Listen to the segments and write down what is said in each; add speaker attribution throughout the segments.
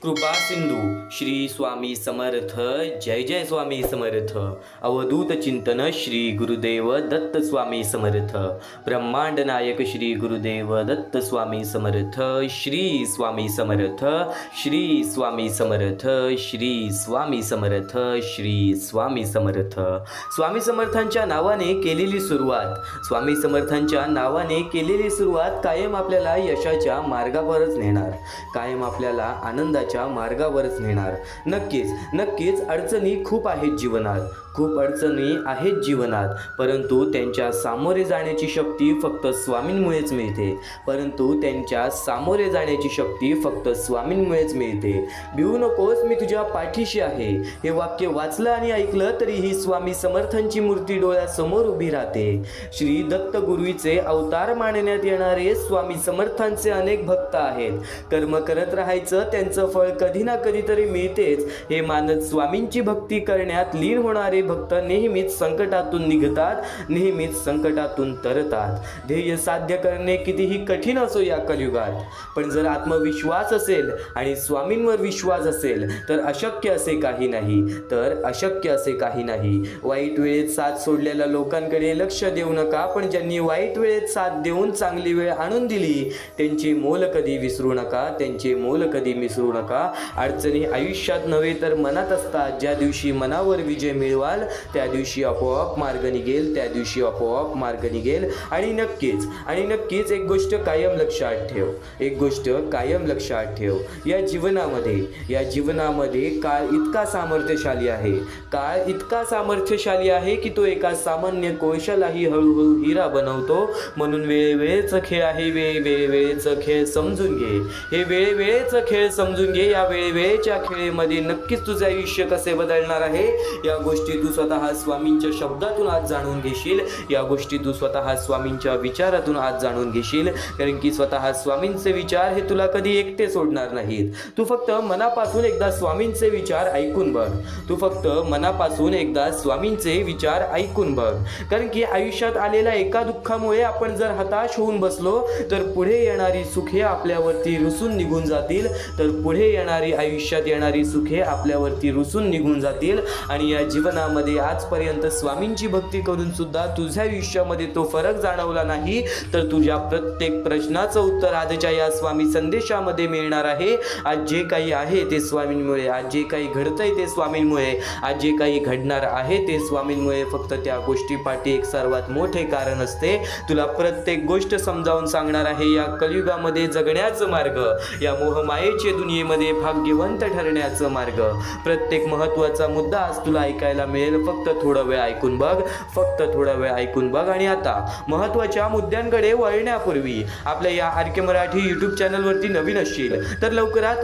Speaker 1: कृपा सिंधू श्री स्वामी समर्थ। जय जय स्वामी समर्थ। अवधूत चिंतन श्री गुरुदेव दत्त स्वामी समर्थ। ब्रह्मांड नायक श्री गुरुदेव दत्त स्वामी समर्थ। श्री स्वामी समर्थ, श्री स्वामी समर्थ, श्री स्वामी समर्थ, श्री स्वामी समर्थ। स्वामी समर्थांच्या नावाने केलेली सुरुवात, स्वामी समर्थांच्या नावाने केलेली सुरुवात कायम आपल्याला यशाच्या मार्गावरच नेणार, कायम आपल्याला आनंदाच्या मार्गावरच नेणार। नक्कीच नक्कीच अडचणी खूप आहेत जीवनात, खूप अडचणी आहेत जीवनात, परंतु त्यांच्या सामोरे जाण्याची शक्ती फक्त स्वामींमुळेच मिळते, परंतु त्यांच्या सामोरे जाण्याची शक्ती फक्त स्वामींमुळेच मिळते। भिवू नकोस, मी तुझ्या पाठीशी आहे, हे वाक्य वाचलं आणि ऐकलं तरीही स्वामी समर्थांची मूर्ती डोळ्यासमोर उभी राहते। श्री दत्त गुरुचे अवतार मानण्यात येणारे स्वामी समर्थांचे अनेक भक्त आहेत। कर्म करत राहायचं, त्यांचं फळ कधी ना कधीतरी मिळतेच हे मानत स्वामींची भक्ती करण्यात लीन होणारे भक्त नेहमीच संकटातून निघतात, नेहमीच संकटातून तरतात। ध्येय साध्य करणे कितीही कठीण असो या कलियुगात, पण जर आत्मविश्वास असेल आणि स्वामींवर विश्वास असेल तर अशक्य असे काही नाही, तर अशक्य असे काही नाही। वाईट वेळेत साथ सोडलेल्या लोकांकडे लक्ष देऊ नका, पण ज्यांनी वाईट वेळेत साथ देऊन चांगली वेळ आणून दिली त्यांचे मोल कधी विसरू नका, त्यांचे मोल कधी विसरू नका। अडचणी आयुष्यात नव्हे तर मनात असतात, ज्या दिवशी मनावर विजय मिळवाल त्या दिवशी आपोआप मार्ग निघेल, त्या दिवशी आपोआप मार्ग निघेल। आणि नक्कीच एक गोष्ट कायम लक्षात ठेव, एक गोष्ट कायम लक्षात ठेव, या जीवनामध्ये काळ इतका सामर्थ्यशाली आहे, काळ इतका सामर्थ्यशाली आहे की तो एका सामान्य कोळशालाही हळूहळू हिरा बनवतो। म्हणून वेळेवेळेचा खेळ आहे, वेळेवेळेचा खेळ समजून घे, हे वेळेवेळेचा खेळ समजून घे। या वेळेवेळेच्या खेळामध्ये नक्कीच तुझे आयुष्य कसे बदलणार आहे या गोष्टी तू स्वतः स्वामींच्या शब्दातून आज जाणून घेशील, या गोष्टी तू स्वतः स्वामींच्या विचारातून आज जाणून घेशील, कारण की स्वतः स्वामींचे विचार हे तुला कधी एकटे सोडणार नाहीत। तू फक्त मनापासून एकदा स्वामींचे विचार ऐकून बघ, तू फक्त मनापासून एकदा स्वामींचे विचार ऐकून बघ, कारण की आयुष्यात आलेल्या एका दुःखामुळे आपण जर हताश होऊन बसलो तर पुढे येणारी सुखे आपल्यावरती रुसून निघून जातील, तर पुढे येणारी आयुष्यात येणारी सुखे आपल्यावरती रुसून निघून जातील। आणि या जीवनामध्ये आजपर्यंत स्वामींची भक्ती करून सुद्धा तुझ्या आयुष्यामध्ये तो फरक जाणवला नाही, तर तुझ्या प्रत्येक प्रश्नाचं उत्तर आजच्या या स्वामी संदेशामध्ये मिळणार आहे। आज जे काही आहे ते स्वामींमुळे, आज जे काही घडतंय ते स्वामींमुळे, आज जे काही घडणार आहे ते स्वामींमुळे। फक्त त्या गोष्टीपाठी एक सर्वात मोठे कारण असते, तुला प्रत्येक गोष्ट समजावून सांगणार आहे या कलियुगामध्ये जगण्याचं मार्ग, या मोहमायेच्या दुनियेमध्ये भाग्यवंत ठरण्याचं मार्ग। प्रत्येक महत्त्वाचा मुद्दा आज तुला ऐकायला मिळेल, फक्त थोडा वेळ ऐकून बघ, फक्त थोडा वेळ ऐकून बघ। आणि आता महत्त्वाच्या मुद्द्यांकडे वळण्यापूर्वी आपल्या या आर.के. मराठी यूट्यूब चॅनलवरती नवीन असशील तर लवकरात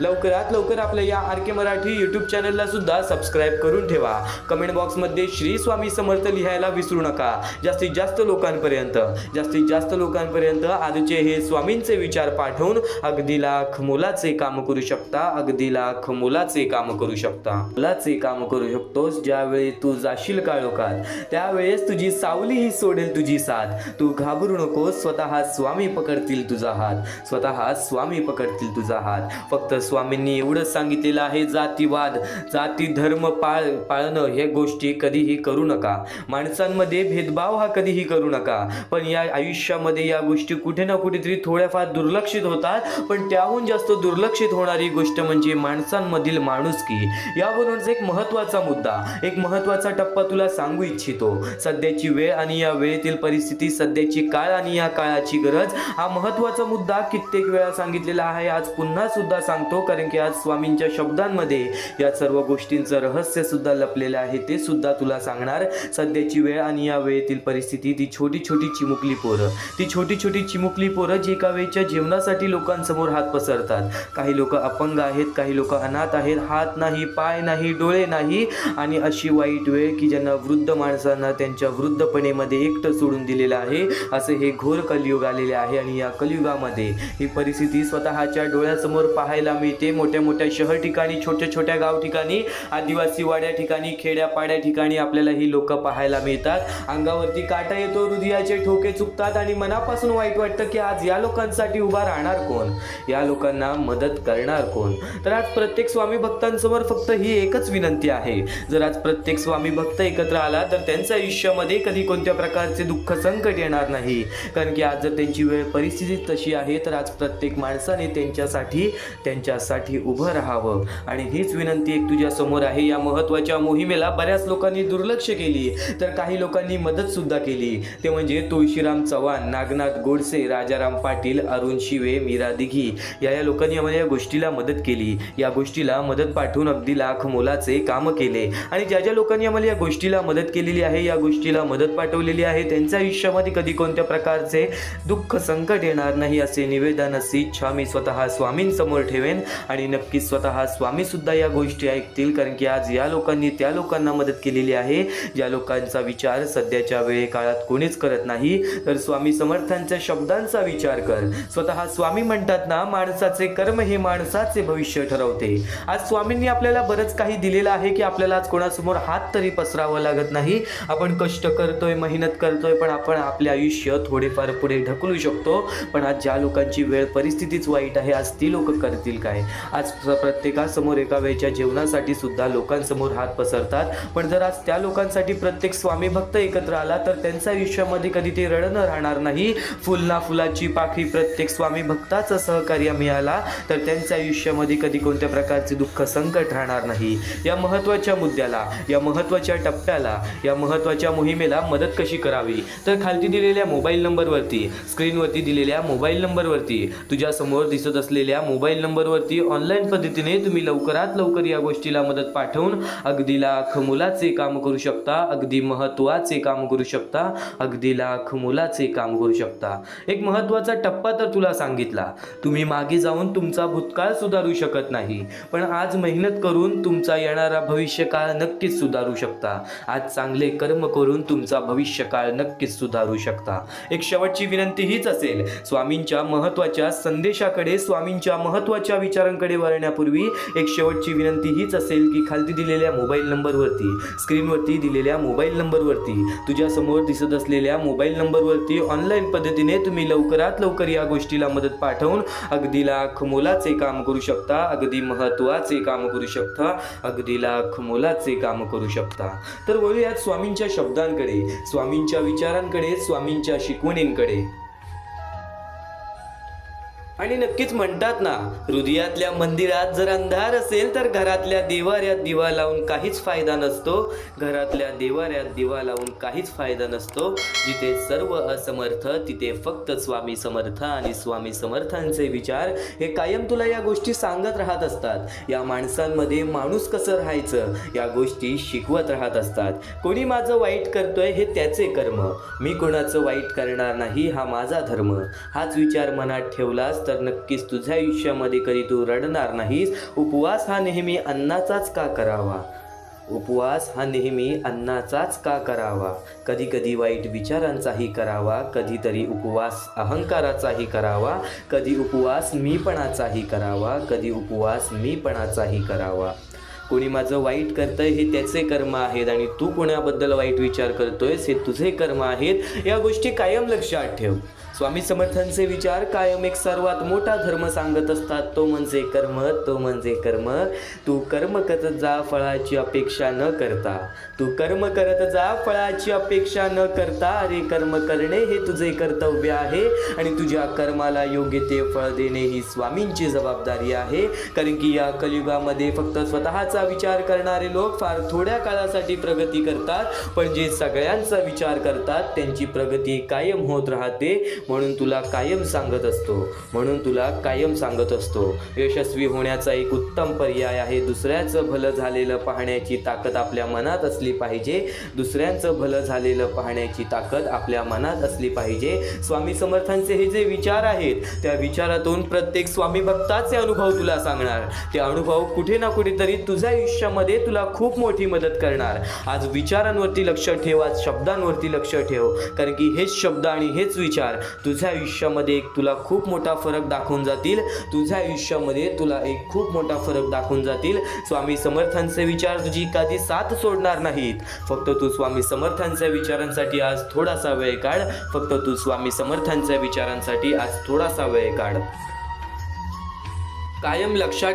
Speaker 1: लवकर आपल्या या आर.के. मराठी यूट्यूब चॅनलला सुद्धा सबस्क्राईब करून ठेवा। कमेंट बॉक्समध्ये श्री स्वामी समर्थ लिहायला विसरू नका। जास्तीत जास्त लोकांपर्यंत आजचे हे स्वामींचे विचार पाठवून अगदी लाख मोलाचे काम करू शकता, अगदी लाख मोलाचे काम करू शकतोस। ज्यावेळी तू जाशील काळोखात त्यावेळेस तुझी सावली ही सोडेल तुझी साथ। तू घाबरू नकोस, स्वतः स्वामी पकडतील तुझा हात, स्वतः स्वामी पकडतील तुझा हात। फक्त स्वामींनी एवढंच सांगितलेलं आहे, जातीवाद, जाती धर्म पाळणं हे गोष्टी कधीही करू नका, माणसांमध्ये भेदभाव हा कधीही करू नका। पण या आयुष्यामध्ये या गोष्टी कुठे ना कुठेतरी थोड्याफार दुर्लक्षित होतात, पण त्याहून जास्त दुर्लक्षित होणारी गोष्ट म्हणजे माणसांमधील माणुसकी। यावरूनच एक महत्त्वाचा मुद्दा, एक महत्त्वाचा टप्पा तुला सांगू इच्छितो। सध्याची वेळ आणि या वेळेतील परिस्थिती, सध्याची काळ आणि या काळाची गरज, हा महत्त्वाचा मुद्दा कित्येक वेळा सांगितलेला आहे, आज पुन्हा सुद्धा सांगतो, कारण की आज स्वामींच्या शब्दांमध्ये या सर्व गोष्टींचं रहस्य सुद्धा लपलेलं आहे, ते सुद्धा तुला सांगणार। सध्याची वेळ आणि या वेळेतील परिस्थिती, ती छोटी छोटी चिमुकली पोरं जी एका वेळच्या जीवनासाठी लोकांसमोर हात पसरतात। काही लोक अपंग आहेत, काही लोक अनाथ आहेत, हात नाही, पाय नाही, डोळे नाही, आणि आणि अशी वाईट वेळ की ज्यांना वृद्ध माणसांना त्यांच्या वृद्धपणेमध्ये एकटं सोडून दिलेलं आहे, असे हे घोर कलियुग आलेले आहे. आणि या कलियुगामध्ये ही परिस्थिती स्वतःच्या डोळ्यासमोर पाहायला मिळते. मोठ्या मोठ्या शहर ठिकाणी, छोट्या छोट्या गाव ठिकाणी, आदिवासी वाड्या ठिकाणी, खेड्यापाड्या ठिकाणी आपल्याला ही लोक पाहायला मिळतात. अंगावरती काटा येतो, हृदयाचे ठोके चुकतात आणि मनापासून वाईट वाटतं की आज या लोकांसाठी उभा राहणार कोण, या लोकांना मदत करणार कोण. तर आज प्रत्येक स्वामी भक्तांसमोर फक्त ही एकच विनंती आहे. जर आज प्रत्येक स्वामी भक्त एकत्र आला तर त्यांच्या आयुष्यामध्ये कधी कोणत्या प्रकारचे दुःख संकट येणार नाही. कारण की आज जर त्यांची वेळ परिस्थिती तशी आहे तर आज प्रत्येक माणसाने त्यांच्यासाठी उभं राहावं. आणि हीच विनंती एक तुझ्या समोर आहे. या महत्त्वाच्या मोहिमेला बऱ्याच लोकांनी दुर्लक्ष केली, तर काही लोकांनी मदत सुद्धा केली. ते म्हणजे तुळशीराम चव्हाण, नागनाथ गोडसे, राजाराम पाटील, अरुण शिवे, मीरा दिघी या लोकांनी आम्हाला या गोष्टीला मदत केली. या गोष्टीला मदत पाठवून अगदी लाख मोलाचे काम केले. आणि ज्या लोकांनी आम्हाला या गोष्टीला मदत केलेली आहे, या गोष्टीला मदत पाठवलेली आहे, त्यांच्या आयुष्यामध्ये कधी कोणत्या प्रकारचे दुःख संकट येणार नाही असे निवेदन, अशी इच्छा मी स्वतः स्वामींसमोर ठेवेन. आणि नक्कीच स्वतः स्वामी सुद्धा या गोष्टी ऐकतील. कारण की आज या लोकांनी त्या लोकांना मदत केलेली आहे ज्या लोकांचा विचार सध्याच्या वेळे काळात कोणीच करत नाही. तर स्वामी समर्थांच्या शब्दांचा विचार कर. स्वतः स्वामी म्हणतात ना, माणसाचे कर्म हे माणसाचे भविष्य ठरवते. आज स्वामींनी आपल्याला बरंच काही दिलेलं आहे की आपल्याला आज कोणासमोर हात तरी पसरावं लागत नाही. आपण कष्ट करतोय, मेहनत करतोय, पण आपण आपले आयुष्य थोडेफार पुढे ढकलू शकतो. पण आज ज्या लोकांची वेळ परिस्थितीच वाईट आहे, आज ती लोक करतील काय. आज प्रत्येकासमोर एका वेळच्या जेवणासाठी सुद्धा लोकांसमोर हात पसरतात. पण जर आज त्या लोकांसाठी प्रत्येक स्वामी भक्त एकत्र आला तर त्यांच्या आयुष्यामध्ये कधी ते रडणं राहणार नाही. फुलना फुलाची पाखी प्रत्येक स्वामी भक्ताचं सहकार्य मिळाला तर त्यांच्या आयुष्यामध्ये कधी कोणत्या प्रकारचे दुःख संकट राहणार नाही. या महत्त्वाच्या मुद्द्याला, या महत्त्वाच्या टप्प्याला, या महत्त्वाच्या मोहिमेला मदत कशी करावी, तर खालती दिलेल्या मोबाईल नंबरवरती, स्क्रीनवरती दिलेल्या मोबाईल नंबरवरती, तुझ्या समोर दिसत असलेल्या मोबाईल नंबरवरती ऑनलाईन पद्धतीने तुम्ही लवकरात लवकर या गोष्टीला मदत पाठवून अगदी लाख मुलाचे काम करू शकता. अगदी महत्त्वाचे काम करू शकता. अगदी लाख मुलाचे काम करू शकता. एक महत्त्वाचा टप्पा तर तुला सांगितला. तुम्ही मागे जाऊन तुमचा भूतकाळ सुधारू शकत नाही, पण आज मेहनत करून तुमचा येणारा भविष्यकाळ नक्कीच सुधारू शकता. आज चांगले कर्म करून तुमचा भविष्यकाळ नक्कीच सुधारू शकता. एक शेवटची विनंती हीच असेल, स्वामींच्या महत्त्वाच्या संदेशाकडे, स्वामींच्या महत्त्वाच्या विचारांकडे वळण्यापूर्वी एक शेवटची विनंती हीच असेल की खालती दिलेल्या मोबाईल नंबरवरती, स्क्रीनवरती दिलेल्या मोबाईल नंबरवरती, तुझ्या समोर दिसत असलेल्या मोबाईल नंबरवरती ऑनलाईन पद्धतीने तुम्ही लवकरात लवकर या गोष्टीला मदत पाठवून अगदी लाख मोलाचे काम करू शकता. अगदी महत्त्वाचे काम करू शकता. अगदी लाख मोलाचे काम करू शकता. तर वळूयात स्वामींच्या शब्दांकडे, स्वामींच्या विचारांकडे, स्वामींच्या शिकवणींकडे. आणि नक्कीच म्हणतात ना, हृदयातल्या मंदिरात जर अंधार असेल तर घरातल्या देवाऱ्यात दिवा लावून काहीच फायदा नसतो. घरातल्या देवाऱ्यात दिवा लावून काहीच फायदा नसतो. जिथे सर्व असमर्थ तिथे फक्त स्वामी समर्थ आणि स्वामी समर्थांचे विचार हे कायम तुला या गोष्टी सांगत राहत असतात. या माणसांमध्ये माणूस कसं राहायचं या गोष्टी शिकवत राहत असतात. कोणी माझं वाईट करतोय हे त्याचे कर्म, मी कोणाचं वाईट करणार नाही हा माझा धर्म. हाच विचार मनात ठेवलास तर नक्कीच तुझ्या आयुष्यामध्ये कधी तू रडणार नाहीस. उपवास हा नेहमी अन्नाचाच का करावा, उपवास हा नेहमी अन्नाचाच का करावा. कधी कधी वाईट विचारांचाही करावा, कधीतरी उपवास अहंकाराचाही करावा, कधी उपवास मीपणाचाही करावा, कधी उपवास मीपणाचाही करावा. कोणी माझं वाईट करतंय हे त्याचे कर्म आहेत आणि तू कोणाबद्दल वाईट विचार करतोयस हे तुझे कर्म आहेत. या गोष्टी कायम लक्षात ठेव. स्वामी समर्थांचे विचार कायम एक सर्वात मोठा धर्म सांगत असतात, तो म्हणजे कर्म, तो म्हणजे कर्म. तू कर्म करत जा फळाची अपेक्षा न करता, तू कर्म करत जा फळाची अपेक्षा न करता. अरे कर्म करणे हे तुझे कर्तव्य आहे आणि तुझ्या कर्माला योग्य ते फळ देणे ही स्वामींची जबाबदारी आहे. कारण की या कलियुगामध्ये फक्त स्वतःचा विचार करणारे लोक फार थोड्या काळासाठी प्रगती करतात, पण जे सगळ्यांचा विचार करतात त्यांची प्रगती कायम होत राहते. म्हणून तुला कायम सांगत असतो यशस्वी होण्याचा एक उत्तम पर्याय आहे दुसऱ्याचं भलं झालेलं पाहण्याची ताकद आपल्या मनात असली पाहिजे. दुसऱ्यांचं भलं झालेलं पाहण्याची ताकद आपल्या मनात असली पाहिजे. स्वामी समर्थांचे हे जे विचार आहेत त्या विचारातून प्रत्येक स्वामी भक्ताचे अनुभव तुला सांगणार. ते अनुभव कुठे ना कुठेतरी तुझ्या आयुष्यामध्ये तुला खूप मोठी मदत करणार. आज विचारांवरती लक्ष ठेव, आज शब्दांवरती लक्ष ठेव, कारण की हेच शब्द आणि हेच विचार तुझ्या आयुष्यामध्ये एक तुला खूप मोठा फरक दाखवून जातील. तुझ्या आयुष्यामध्ये तुला एक खूप मोठा फरक दाखवून जातील. स्वामी समर्थांचे विचार तुझी कधी साथ सोडणार नाहीत. फक्त तू स्वामी समर्थांच्या विचारांसाठी आज थोडासा वेळ काढ. फक्त तू स्वामी समर्थांच्या विचारांसाठी आज थोडासा वेळ काढ. कायम लक्षात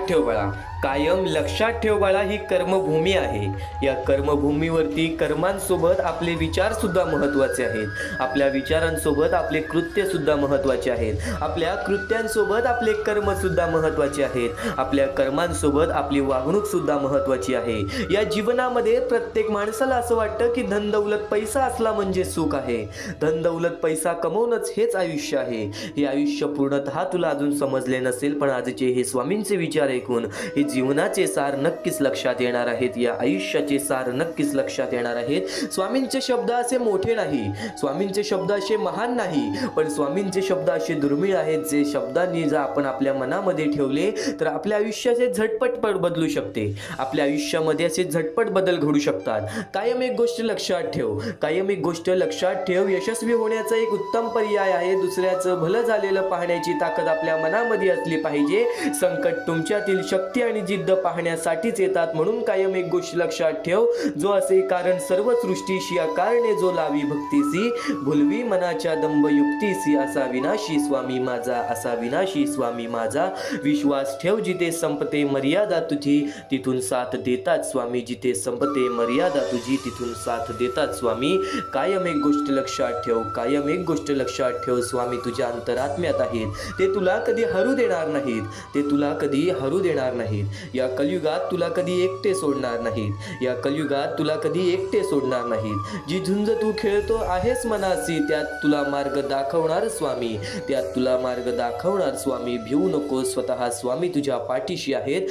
Speaker 1: ठेव बाळा, ही कर्मभूमी आहे. या कर्मभूमीवरती कर्मांसोबत आपले विचार सुद्धा महत्त्वाचे आहेत. आपल्या विचारांसोबत आपले कृत्य सुद्धा महत्त्वाचे आहेत. आपल्या कृत्यांसोबत आपले कर्म सुद्धा महत्त्वाचे आहेत. आपल्या कर्मांसोबत आपली वागणूक सुद्धा महत्त्वाची आहे. या जीवनामध्ये प्रत्येक माणसाला असं वाटतं की धन दौलत पैसा असला म्हणजे सुख आहे. धन दौलत पैसा कमवणंच हेच आयुष्य आहे. हे आयुष्य पूर्णतः तुला अजून समजले नसेल, पण आजचे हे स्वामींचे विचार ऐकून हे जीवनाचे सार नक्कीच लक्षात येणार आहेत. या आयुष्याचे सार नक्कीच लक्षात येणार आहेत. स्वामींचे शब्द असे मोठे नाही, स्वामींचे शब्द असे महान नाही, पण स्वामींचे शब्द असे दुर्मिळ आहेत जे शब्दांनी जर आपण आपल्या मनामध्ये ठेवले तर आपल्या आयुष्याचे झटपट बदलू शकते. आपल्या आयुष्यामध्ये असे झटपट बदल घडू शकतात. कायम एक गोष्ट लक्षात ठेव, यशस्वी होण्याचा एक उत्तम पर्याय आहे दुसऱ्याचं भलं झालेलं पाहण्याची ताकद आपल्या मनामध्ये असली पाहिजे. संकट तुमच्यातील शक्ती आणि जिद्द पाहण्यासाठीच येतात, म्हणून कायम एक गोष्ट लक्षात ठेव, जो असे कारण सर्व सृष्टीशी अकारणे जो लावी भक्तीसी, भुलवी मनाच्या दंभ युक्तीसी, असा विनाशी स्वामी माझा विश्वास ठेव. जिथे संपते मर्यादा तुझी तिथून साथ देतात स्वामी, जिथे संपते मर्यादा तुझी तिथून साथ देतात स्वामी. कायम एक गोष्ट लक्षात ठेव, स्वामी तुझ्या अंतरात्म्यात आहेत. ते तुला कधी हरू देणार नाहीत. या कलियुगात तुला कधी एकटे सोडणार नाहीत. जी झुंज तू खेळतो आहेस मनासी, त्यात तुला मार्ग दाखवणार स्वामी. भिवू नको, स्वतः स्वामी तुझ्या पाठीशी आहेत.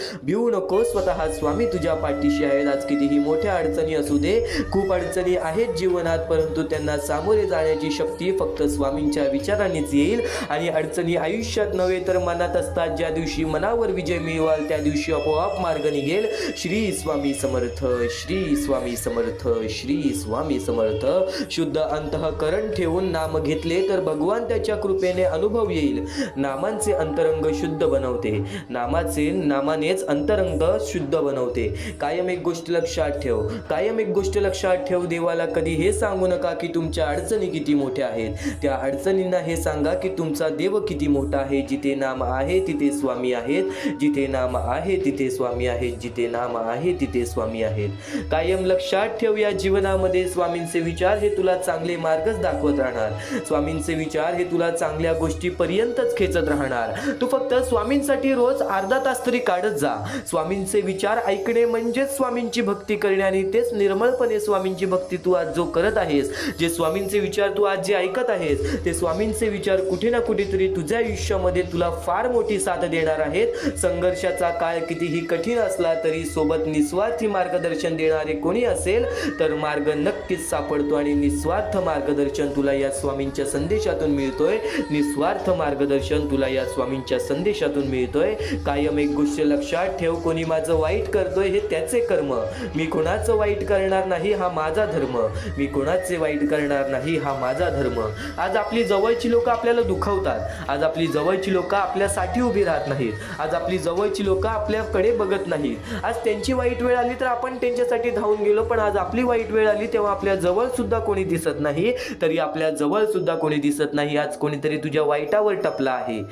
Speaker 1: आज कितीही मोठ्या अडचणी असू दे, खूप अडचणी आहेत जीवनात, परंतु त्यांना सामोरे जाण्याची शक्ती फक्त स्वामींच्या विचारांनीच येईल. आणि अडचणी आयुष्यात नव्हे तर मनात असतात. ज्या दिवशी मनावर विजय मिळवाल त्या दिवशी आपोआप मार्ग निघेल. श्री स्वामी समर्थ, श्री स्वामी समर्थ, श्री स्वामी समर्थ. शुद्ध अंतःकरण ठेवून नाम घेतले तर भगवान त्याच्या कृपेने अनुभव येईल. नामांचे अंतरंग शुद्ध बनवते, नामानेच अंतरंग शुद्ध बनवते. कायम एक गोष्ट लक्षात ठेव, देवाला कधी हे सांगू नका की तुमच्या अडचणी किती मोठ्या आहेत. त्या अडचणींना हे सांगा की तुमचा देव किती मोठा आहे. जिथे नाम आहे तिथे स्वामी आहेत. कायम लक्षात ठेव, या जीवनामध्ये स्वामींचे विचार हे तुला चांगले मार्गच दाखवत राहणार. स्वामींचे विचार हे तुला चांगल्या गोष्टीपर्यंतच खेचत राहणार. तू फक्त स्वामींसाठी रोज अर्धा तास तरी काढत जा. स्वामींचे विचार ऐकणे म्हणजेच स्वामींची भक्ती करणे, आणि तेच निर्मळपणे स्वामींची भक्ती तू आज जो करत आहेस, जे स्वामींचे विचार तू आज जे ऐकत आहेस, ते स्वामींचे विचार कुठे ना कुठेतरी तुझ्या आयुष्यामध्ये तुला फार मोठी साथ देणार आहेत. संघर्षाचा काळ कितीही कठीण असला तरी सोबत निस्वार्थी मार्गदर्शन देणारे कोणी असेल तर मार्ग नक्कीच सापडतो. आणि निस्वार्थ मार्गदर्शन तुला या स्वामींच्या संदेशातून मिळतोय. कायम एक गोष्ट लक्षात ठेव, कोणी माझं वाईट करतोय हे त्याचे कर्म, मी कोणाचं वाईट करणार नाही हा माझा धर्म. आज आपली जवळची लोक आपल्याला दुखवतात. आज आपली जवळची लोक आपल्यासाठी उभी राहत नाहीत. आज आपली जवळची लोक आपल्याकडे बघत नाहीत. आज त्यांची वाईट वेळ आली तर आपण त्यांच्यासाठी धावून गेलो, पण आज आपली वाईट वेळ आली तेव्हा आपल्या जवळ सुद्धा कोणी दिसत नाही. आज कोणीतरी तुझ्या वाईटावर टपला आहे.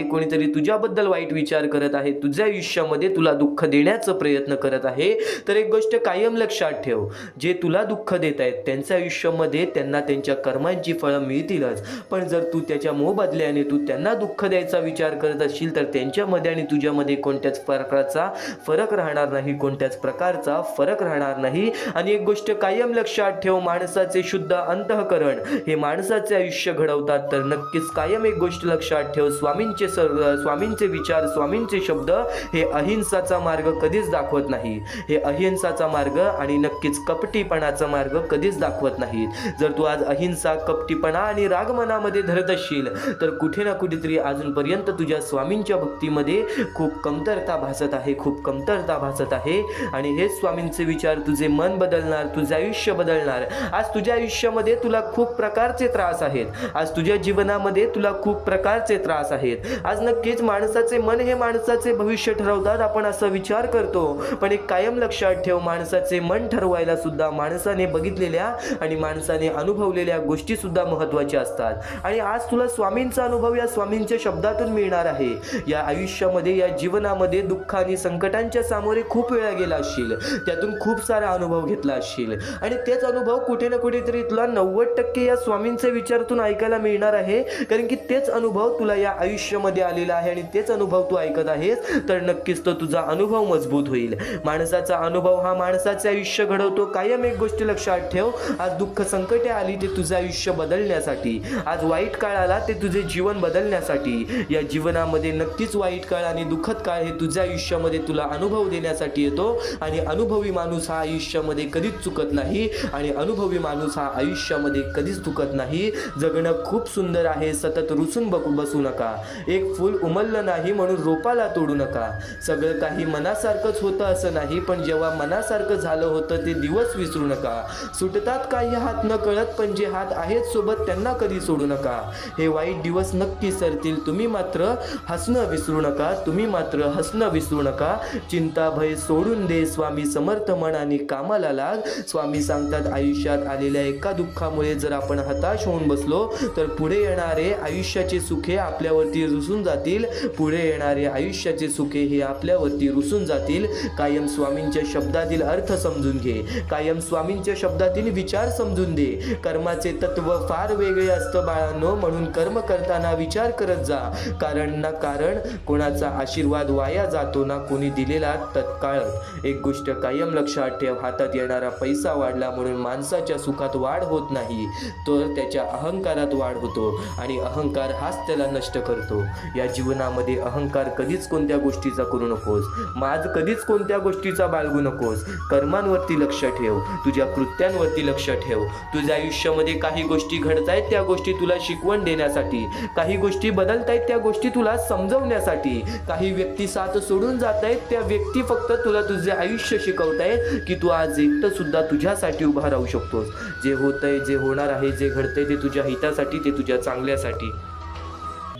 Speaker 1: कोणीतरी तुझ्याबद्दल वाईट विचार करत आहे. तुझ्या आयुष्यामध्ये तुला दुःख देण्याचा प्रयत्न करत आहे. तर एक गोष्ट कायम लक्षात ठेव, जे तुला दुःख देत आहेत त्यांच्या आयुष्यामध्ये त्यांना त्यांच्या कर्मांची फळं मिळतीलच, पण जर तू त्याच्या मोबदल्याने तू त्यांना दुःख द्यायचा विचार करत असशील तर त्यांच्यामध्ये आणि तुझ्यामध्ये कोणत्याच प्रकारचा फरक राहणार नाही, कोणत्याच प्रकारचा फरक राहणार नाही. आणि एक गोष्ट कायम लक्षात ठेव, माणसाचे शुद्ध अंतःकरण हे माणसाचे आयुष्य घडवतात. तर नक्कीच कायम एक गोष्ट लक्षात ठेव, स्वामींचे विचार, स्वामींचे शब्द हे अहिंसाचा मार्ग कधीच दाखवत नाही. हे अहिंसाचा मार्ग आणि नक्कीच कपटीपणाचा मार्ग कधीच दाखवत नाहीत. जर तू आज अहिंसा, कपटीपणा आणि राग मनामध्ये धरत असशील तर कुठे ना कुठेतरी अजूनपर्यंत तुझ्या स्वामींच्या भक्तीमध्ये खूप कमतरता भासत आहे, खूप कमतरता भासत आहे. आणि हेच स्वामींचे विचार तुझे मन बदलणार, तुझे आयुष्य बदलणार. आज तुझ्या आयुष्यामध्ये तुला खूप प्रकारचे त्रास आहेत, आज तुझ्या जीवनामध्ये तुला खूप प्रकारचे त्रास आहेत. आज नक्कीच माणसाचे मन हे माणसाचे भविष्य ठरवतात, आपण असा विचार करतो. पण एक कायम लक्षात ठेव, माणसाचे मन ठरवायला सुद्धा माणसाने बघितलेल्या आणि माणसाने अनुभवलेल्या गोष्टी सुद्धा महत्त्वाच्या असतात. आणि आज तुला स्वामींचा अनुभव या स्वामींच्या शब्दातून मिळणार आहे. या आयुष्यामध्ये, या जीवनामध्ये दुःख आणि संकटांच्या सामोरे खूप वेळा गेला असशील, त्यातून खूप सारा अनुभव घेतला असशील आणि तेच अनुभव कुठे ना कुठेतरी तुला 90% या स्वामींचे विचारातून ऐकायला मिळणार आहे. कारण की तेच अनुभव तुला या आयुष्यामध्ये आलेला आहे आणि तेच अनुभव तू ऐकत आहेस. तर नक्कीच तो तुझा अनुभव मजबूत होईल. माणसाचा अनुभव हा माणसाचे आयुष्य घडवतो. कायम एक गोष्ट लक्षात ठेव, आज दुःख संकटे आली ते तुझं आयुष्य बदलण्यासाठी, आज वाईट काळ आला ते तुझे जीवन बदलण्यासाठी. या जीवनामध्ये नक्कीच वाईट काळ आणि दुःखद काळ हे तुझ्या आयुष्यामध्ये तुला अनुभव देण्यासाठी येतो. आणि अनुभवी माणूस हा आयुष्यामध्ये कधीच चुकत नाही आणि अनुभवी माणूस हा आयुष्यामध्ये कधीच चुकत नाही. जगणं खूप सुंदर आहे, सतत रुसून बसू नका. एक फूल उमललं नाही म्हणून रोपाला तोडू नका. सगळं काही मनासारखंच होतं असं नाही, पण जेव्हा मनासारखं झालं होतं ते दिवस विसरू नका. सुटतात काही हात न कळत, पण जे हात आहेत सोबत त्यांना कधी सोडू नका. हे वाईट दिवस नक्की सरतील, तुम्ही मात्र हसणं विसरू नका, तुम्ही मात्र हसणं विसरू नका. चिंता भय सोडून दे, स्वामी समर्थ मनाने कामाला लाग. स्वामी सांगतात, आयुष्यात आलेल्या एका दुःखामुळे जर आपण हताश होऊन बसलो तर पुढे येणारे आयुष्याचे सुखे आपल्यावरती रुसून जातील. पुढे येणारे आयुष्याचे सुखे हे आपल्यावरती रुसून जातील. कायम स्वामींच्या शब्दातील अर्थ समजून घे, कायम स्वामींच्या शब्दातील विचार समजून दे. कर्माचे तत्व फार वेगळे असतं बाळांनो, म्हणून कर्म करताना विचार करत जा. कारण ना कारण कोणाचा आशीर्वाद वाया जातो ना कोणी दिलेला तत्काळ. एक गोष्ट कायम लक्षात ठेव, हातात येणारा पैसा वाढला म्हणून माणसाच्या सुखात वाढ होत नाही, तर त्याच्या अहंकारात वाढ होतो आणि अहंकार हाच त्याला नष्ट करतो. या जीवनामध्ये अहंकार कधीच कोणत्या गोष्टीचा करू नकोस, माज कधीच कोणत्या गोष्टीचा बाळगू नकोस. कर्मांवरती लक्ष ठेव, तुझ्या कृत्यांवरती लक्ष ठेव. तुझ्या आयुष्यामध्ये काही गोष्टी घडतायत त्या गोष्टी तुला शिकवण देण्यासाठी, काही गोष्टी बदलतायत त्या गोष्टी तुला समजवण्यासाठी, काही व्यक्ती साथ सोडून जात आहेत त्या व्यक्ती फक्त तुला तुझे आयुष्य शिकवतायत की तू आज एकटं सुद्धा तुझ्यासाठी उभा राहू शकतोस. जे होतंय, जे होणार आहे, जे घडतंय ते तुझ्या हितासाठी, ते तुझ्या चांगल्यासाठी.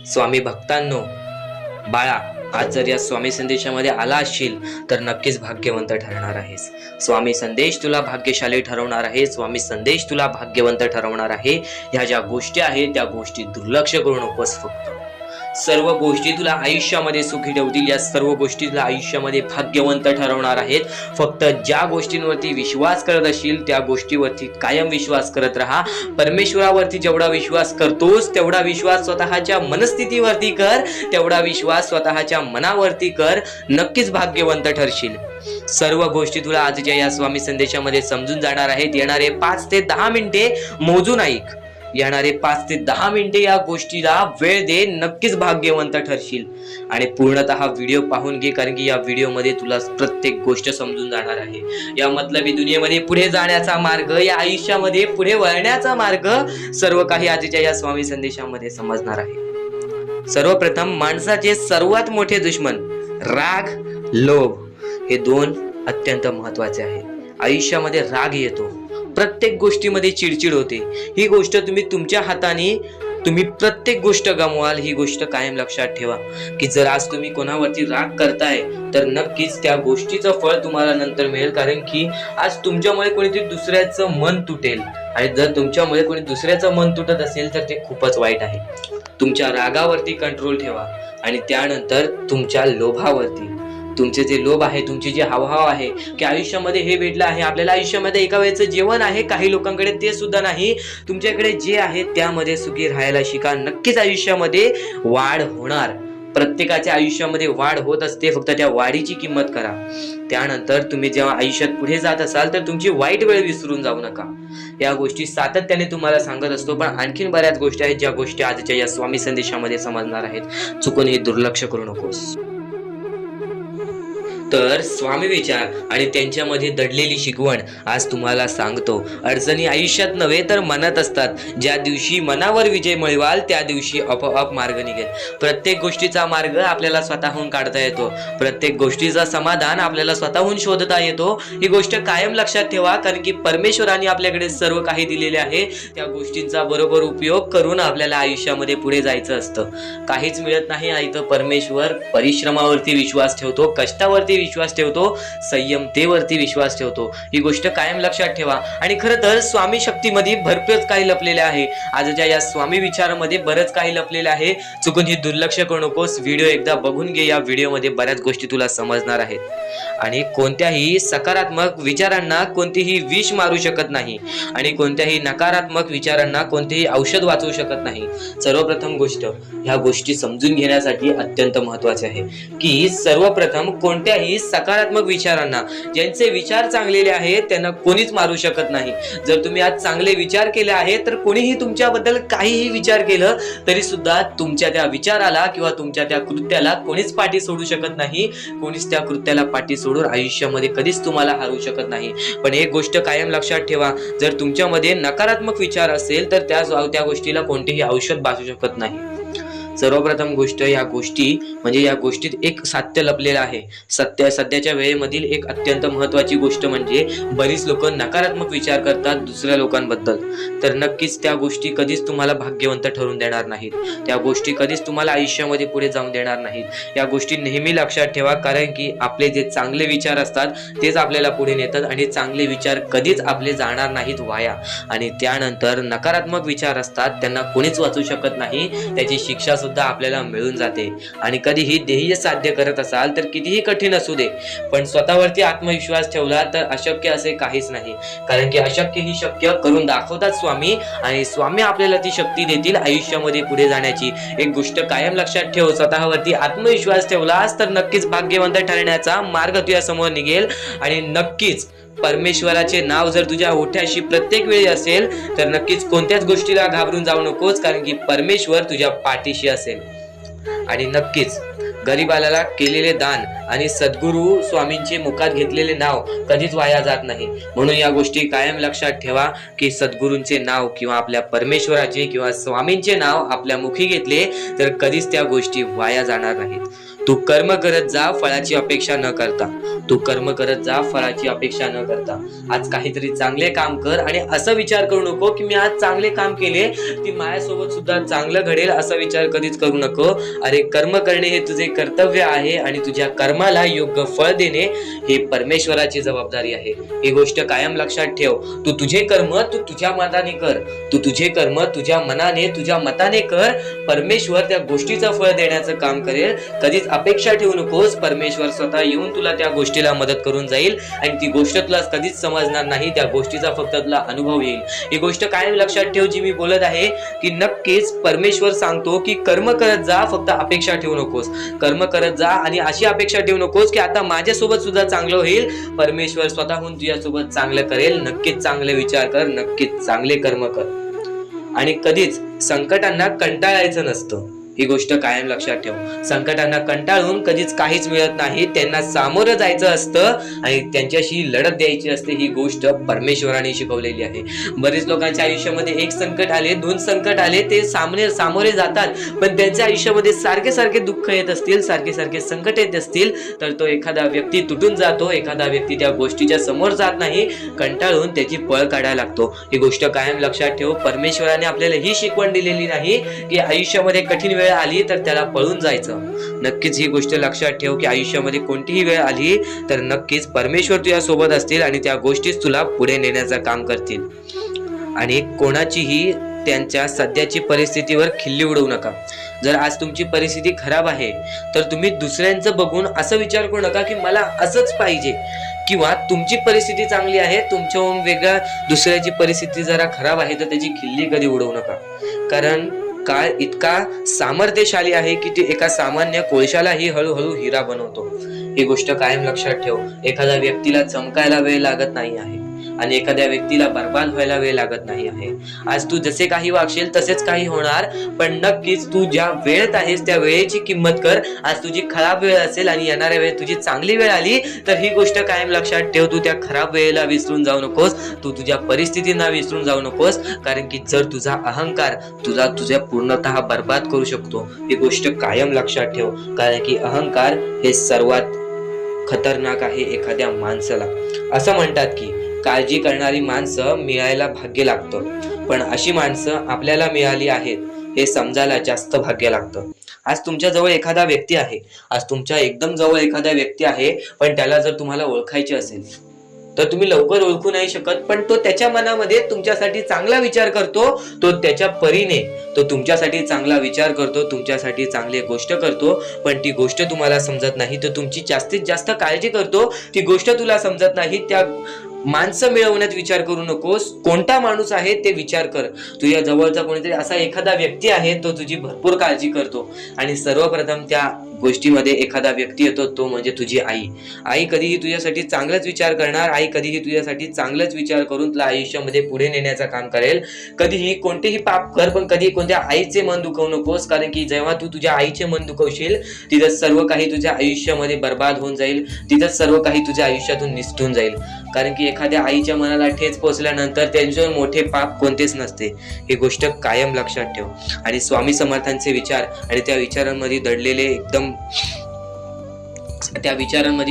Speaker 2: स्वामी भक्तांनो, बाळा, आज जर या स्वामी संदेशामध्ये आला असशील तर नक्कीच भाग्यवंत ठरणार आहेस. स्वामी संदेश तुला भाग्यशाली ठरवणार आहे, स्वामी संदेश तुला भाग्यवंत ठरवणार आहे. ह्या ज्या गोष्टी आहेत त्या गोष्टी दुर्लक्ष करू नकोस. फक्त सर्व गोष्टी तुला आयुष्यामध्ये सुखी ठेवतील, या सर्व गोष्टी तुला आयुष्यामध्ये भाग्यवंत ठरवणार आहेत. फक्त ज्या गोष्टींवरती विश्वास करत असशील त्या गोष्टीवरती कायम विश्वास करत राहा. परमेश्वरावरती जेवढा विश्वास करतोस तेवढा विश्वास स्वतःच्या मनस्थितीवरती कर, तेवढा विश्वास स्वतःच्या मनावरती कर. नक्कीच भाग्यवंत ठरशील. सर्व गोष्टी तुला आजच्या या स्वामी संदेशामध्ये समजून जाणार आहेत. येणारे 5 ते 10 मिनिटे मोजून ऐक. येणारे 5 ते 10 मिनिटे या गोष्टीला वेळ दे, नक्कीच भाग्यवंत ठरशील. आणि पूर्णतः व्हिडिओ पाहून घे, कारण की या व्हिडिओमध्ये तुला प्रत्येक गोष्ट समजून जाणार आहे. या मतलबी दुनियेमध्ये पुढे जाण्याचा मार्ग, या आयुष्यामध्ये पुढे वळण्याचा मार्ग, सर्व काही आजच्या या स्वामी संदेशामध्ये समजणार आहे. सर्वप्रथम, माणसाचे सर्वात मोठे दुश्मन राग, लोभ हे 2 अत्यंत महत्वाचे आहेत. आयुष्यामध्ये राग येतो, प्रत्येक गोष्टीमध्ये चिडचिड होते. ही गोष्ट तुम्ही तुमच्या हाताने तुम्ही प्रत्येक गोष्ट गमवाल. ही गोष्ट कायम लक्षात ठेवा की जर आज तुम्ही कोणावरती राग करताय तर नक्कीच त्या गोष्टीचं फळ तुम्हाला नंतर मिळेल. कारण की आज तुमच्यामुळे कोणीतरी दुसऱ्याचं मन तुटेल आणि जर तुमच्यामुळे कोणी दुसऱ्याचं मन तुटत असेल तर ते खूपच वाईट आहे. तुमच्या रागावरती कंट्रोल ठेवा आणि त्यानंतर तुमच्या लोभावरती. तुमचे जे लोभ आहे, तुमचे जे हावभाव आहे की आयुष्यामध्ये हे भेटलं आहे आपल्याला, आयुष्यामध्ये एका वेळेचं जेवण आहे, काही लोकांकडे ते सुद्धा नाही. तुमच्याकडे जे आहे त्यामध्ये सुखी राहायला शिका. नक्कीच आयुष्यामध्ये वाढ होणार. प्रत्येकाच्या आयुष्यामध्ये वाढ होत असते, फक्त त्या वाढीची किंमत करा. त्यानंतर तुम्ही जेव्हा आयुष्यात पुढे जात असाल तर तुमची वाईट वेळ विसरून जाऊ नका. या गोष्टी सातत्याने तुम्हाला सांगत असतो, पण आणखीन बऱ्याच गोष्टी आहेत ज्या गोष्टी आजच्या या स्वामी संदेशामध्ये समजणार आहेत. चुकून हे दुर्लक्ष करू नकोस. तर स्वामी विचार आणि त्यांच्यामध्ये दडलेली शिकवण आज तुम्हाला सांगतो. अडचणी आयुष्यात नव्हे तर मनात असतात. ज्या दिवशी मनावर विजय मिळवाल त्या दिवशी आपोआप मार्ग निघेल. प्रत्येक गोष्टीचा मार्ग आपल्याला स्वतःहून काढता येतो. प्रत्येक गोष्टीचा समाधान आपल्याला स्वतःहून शोधता येतो. ही गोष्ट कायम लक्षात ठेवा, कारण की परमेश्वराने आपल्याकडे सर्व काही दिलेले आहे. त्या गोष्टींचा बरोबर उपयोग करून आपल्याला आयुष्यामध्ये पुढे जायचं असतं. काहीच मिळत नाही आणि तर परमेश्वर परिश्रमावरती विश्वास ठेवतो, कष्टावरती विश्वास ठेवतो, संयमतेवरती विश्वास ठेवतो. ही गोष्ट कायम लक्षात ठेवा. आणि खरं तर स्वामी शक्तीमध्ये भरपूरच काही लपलेले आहे. आजच्या या स्वामी विचारामध्ये बरंच काही लपलेलं आहे. चुकून ही दुर्लक्ष करू नकोस. व्हिडिओ एकदा बघून घे. या व्हिडिओमध्ये बऱ्याच गोष्टी तुला समजणार आहेत. आणि कोणत्याही सकारात्मक विचारांना कोणतीही विष मारू शकत नाही आणि कोणत्याही नकारात्मक विचारांना कोणतेही औषध वाचवू शकत नाही. सर्वप्रथम गोष्ट, ह्या गोष्टी समजून घेण्यासाठी अत्यंत महत्वाचे आहे की सर्वप्रथम कोणत्याही सकारात्मक विचारांना, ज्यांचे विचार चांगलेले आहेत त्यांना कोणीच मारू शकत नाही. जर तुम्ही आज चांगले विचार केले आहेत तर कोणीही तुमच्याबद्दल काहीही विचार केलं तरी सुद्धा तुमच्या त्या विचाराला किंवा तुमच्या त्या कृत्याला कोणीच पाठी सोडू शकत नाही. कोणीच त्या कृत्याला पाठी सोडून आयुष्यामध्ये कधीच तुम्हाला हरवू शकत नाही. पण एक गोष्ट कायम लक्षात ठेवा, जर तुमच्यामध्ये नकारात्मक विचार असेल तर त्या गोष्टीला कोणतेही औषध बासू शकत नाही. सर्वप्रथम गोष्ट, या गोष्टीत एक सत्य लपलेलं आहे. सध्याच्या वेळेमधील एक अत्यंत महत्वाची गोष्ट म्हणजे बरीच लोक नकारात्मक विचार करतात दुसऱ्या लोकांबद्दल. तर नक्कीच त्या गोष्टी कधीच तुम्हाला भाग्यवंत ठरून देणार नाहीत. त्या गोष्टी कधीच तुम्हाला आयुष्यामध्ये पुढे जाऊन देणार नाहीत. या गोष्टी नेहमी लक्षात ठेवा, कारण की आपले जे चांगले विचार असतात तेच आपल्याला पुढे नेतात आणि चांगले विचार कधीच आपले जाणार नाहीत वाया. आणि त्यानंतर नकारात्मक विचार असतात, त्यांना कोणीच वाचू शकत नाही. त्याची शिक्षा सुद्धा आपल्याला मिळून जाते. आणि कधीही ध्येय साध्य करत असाल तर कितीही कठीण असू दे, पण स्वतःवरती आत्मविश्वास ठेवला तर अशक्य असे काहीच नाही. कारण की अशक्य ही शक्य करून दाखवतात स्वामी, आणि स्वामी आपल्याला ती शक्ती देतील आयुष्यामध्ये पुढे जाण्याची. एक गोष्ट कायम लक्षात ठेव, स्वतःवरती आत्मविश्वास ठेवलास तर नक्कीच भाग्यवंत ठरण्याचा मार्ग तुझ्या समोर निघेल. आणि नक्कीच परमेश्वराचे नाव जर तुझ्या ओठ्याशी प्रत्येक वेळी असेल तर नक्कीच कोणत्याच गोष्टीला घाबरून जाऊ नकोस, कारण की परमेश्वर तुझ्या पाठीशी असेल. आणि नक्कीच गरीबाला केलेले दान आणि सद्गुरू स्वामींचे मुखात घेतलेले नाव कधीच वाया जात नाही. म्हणून या गोष्टी कायम लक्षात ठेवा की सद्गुरूंचे नाव किंवा आपल्या परमेश्वराचे किंवा स्वामींचे नाव आपल्या मुखी घेतले तर कधीच त्या गोष्टी वाया जाणार नाहीत. तू कर्म करत जा, फळाची अपेक्षा न करता. तू कर्म करत जा, फळाची अपेक्षा न करता. आज काहीतरी चांगले काम कर आणि असा विचार करू नको की मी आज चांगले काम केले की माझ्यासोबत सुद्धा चांगलं घडेल, असा विचार कधीच करू नको. अरे, कर्म करणे हे तुझे कर्तव्य आहे आणि तुझ्या कर्माला योग्य फळ देणे हे परमेश्वराची जबाबदारी आहे. ही गोष्ट कायम लक्षात ठेव. तू तुझे कर्म तू तुझ्या मताने कर. तू तुझे कर्म तुझ्या मनाने तुझ्या मताने कर. परमेश्वर त्या गोष्टीचं फळ देण्याचं काम करेल. कधीच अपेक्षा ठेवू नकोस. परमेश्वर स्वतः येऊन तुला त्या गोष्टीला मदत करून जाईल आणि ती गोष्ट तुला कधीच समजणार नाही. त्या गोष्टीचा फक्त तुला अनुभव येईल. ही गोष्ट कायम लक्षात ठेव जी मी बोलत आहे की नक्कीच परमेश्वर सांगतो की कर्म करत जा, फक्त अपेक्षा ठेवू नकोस. कर्म करत जा आणि अशी अपेक्षा ठेवू नकोस की आता माझ्यासोबत सुद्धा चांगलं होईल. परमेश्वर स्वतःहून तुझ्यासोबत चांगलं करेल. नक्कीच चांगले विचार कर, नक्कीच चांगले कर्म कर. आणि कधीच संकटांना कंटाळायचं नसतं. ही गोष्ट कायम लक्षात ठेव. संकटांना कंटाळून कधीच काहीच मिळत नाही. त्यांना सामोरं जायचं असतं आणि त्यांच्याशी लढत द्यायची असते. ही गोष्ट परमेश्वराने शिकवलेली आहे. बरेच लोकांच्या आयुष्यामध्ये एक संकट आले, दोन संकट आले, ते सामोरे जातात, पण त्यांच्या आयुष्यामध्ये सारखे दुःख येत असतील, सारखे संकट येत असतील तर तो एखादा व्यक्ती तुटून जातो. एखादा व्यक्ती त्या गोष्टीच्या समोर जात नाही, कंटाळून त्याची पळ काढायला लागतो. ही गोष्ट कायम लक्षात ठेव. परमेश्वराने आपल्याला ही शिकवण दिलेली नाही की आयुष्यामध्ये कठीण वेळ आली तर त्याला पळून जायचं. नक्कीच ही गोष्ट लक्षात ठेव की आयुष्यामध्ये कोणतीही वेळ आली तर नक्कीच परमेश्वर तुझ्या सोबत असतील आणि त्या गोष्टीच तुला पुढे नेण्याचं काम करतील. आणि कोणाचीही त्यांच्या सध्याची परिस्थितीवर खिल्ली उडवू नका. जर आज तुमची परिस्थिती खराब आहे तर तुम्ही दुसऱ्यांचं बघून असं विचार करू नका की मला असंच पाहिजे, किंवा तुमची परिस्थिती चांगली आहे, तुमच्याहून वेगळ्या दुसऱ्याची परिस्थिती जरा खराब आहे तर त्याची खिल्ली कधी उडवू नका. कारण काळ इतका सामर्थ्यशाली आहे की ते एका सामान्य कोळशालाही हळूहळू हिरा बनवतो. ही गोष्ट कायम लक्षात ठेव. एखाद्या व्यक्तीला चमकायला वेळ लागत नाही आहे आणि एखाद्या व्यक्तीला बर्बाद व्हायला वेळ लागत नाही आहे. आज तू जसे काही वागशील तसेच काही होणार, पण नक्कीच तू ज्या वेळेत आहेस त्या वेळेची किंमत कर. आज तुझी खराब वेळ असेल आणि येणाऱ्या वेळेत तुझी चांगली वेळ आली तर ही गोष्ट कायम लक्षात ठेव. तू त्या खराब वेळेला विसरून जाऊ नकोस, तू तुझ्या परिस्थितींना विसरून जाऊ नकोस, कारण की जर तुझा अहंकार तुझा तुझ्या पूर्णतः बर्बाद करू शकतो. ही गोष्ट कायम लक्षात ठेव, कारण की अहंकार हे सर्वात खतरनाक आहे एखाद्या माणसाला. असं म्हणतात की काळजी करणारी माणसं मिळायला भाग्य लागतं, पण अशी माणसं आपल्याला मिळाली आहेत हे समजायला जास्त भाग्य लागतं. आज तुमच्या जवळ एखादा व्यक्ती आहे, आज तुमच्या एकदम जवळ एखादा व्यक्ती आहे, पण त्याला जर तुम्हाला ओळखायचे असेल तर तुम्ही लवकर ओळखू नाही शकत, पण तो त्याच्या मनामध्ये तुमच्यासाठी चांगला विचार करतो. तो त्याच्या परीने तो तुमच्यासाठी चांगला विचार करतो, तुमच्यासाठी चांगली गोष्ट करतो, पण ती गोष्ट तुम्हाला समजत नाही. तर तुमची जास्तीत जास्त काळजी करतो, ती गोष्ट तुला समजत नाही. त्या माणसं मिळवण्यात विचार करू नकोस, कोणता माणूस आहे ते विचार कर. तुझ्या जवळचा कोणीतरी असा एखादा व्यक्ती आहे, तो तुझी भरपूर काळजी करतो. आणि सर्वप्रथम त्या गोष्टीमध्ये एखादा व्यक्ती येतो, तो म्हणजे तुझी आई. आई कधीही तुझ्यासाठी चांगलाच विचार करणार, आई कधीही तुझ्यासाठी चांगलाच विचार करून तुला आयुष्यामध्ये पुढे नेण्याचं काम करेल. कधीही कोणतेही पाप कर, पण कधी कोणत्या आईचे मन दुखवू नकोस, कारण की जेव्हा तू तुझ्या आईचे मन दुखवशील तिथं सर्व काही तुझ्या आयुष्यामध्ये बर्बाद होऊन जाईल, तिथं सर्व काही तुझ्या आयुष्यातून निसटून जाईल. कारण की एखाद्या आईच्या मनाला ठेच पोचल्यानंतर त्यांच्यावर मोठे पाप कोणतेच नसते. ही गोष्ट कायम लक्षात ठेव. आणि स्वामी समर्थांचे विचार आणि त्या विचारांमध्ये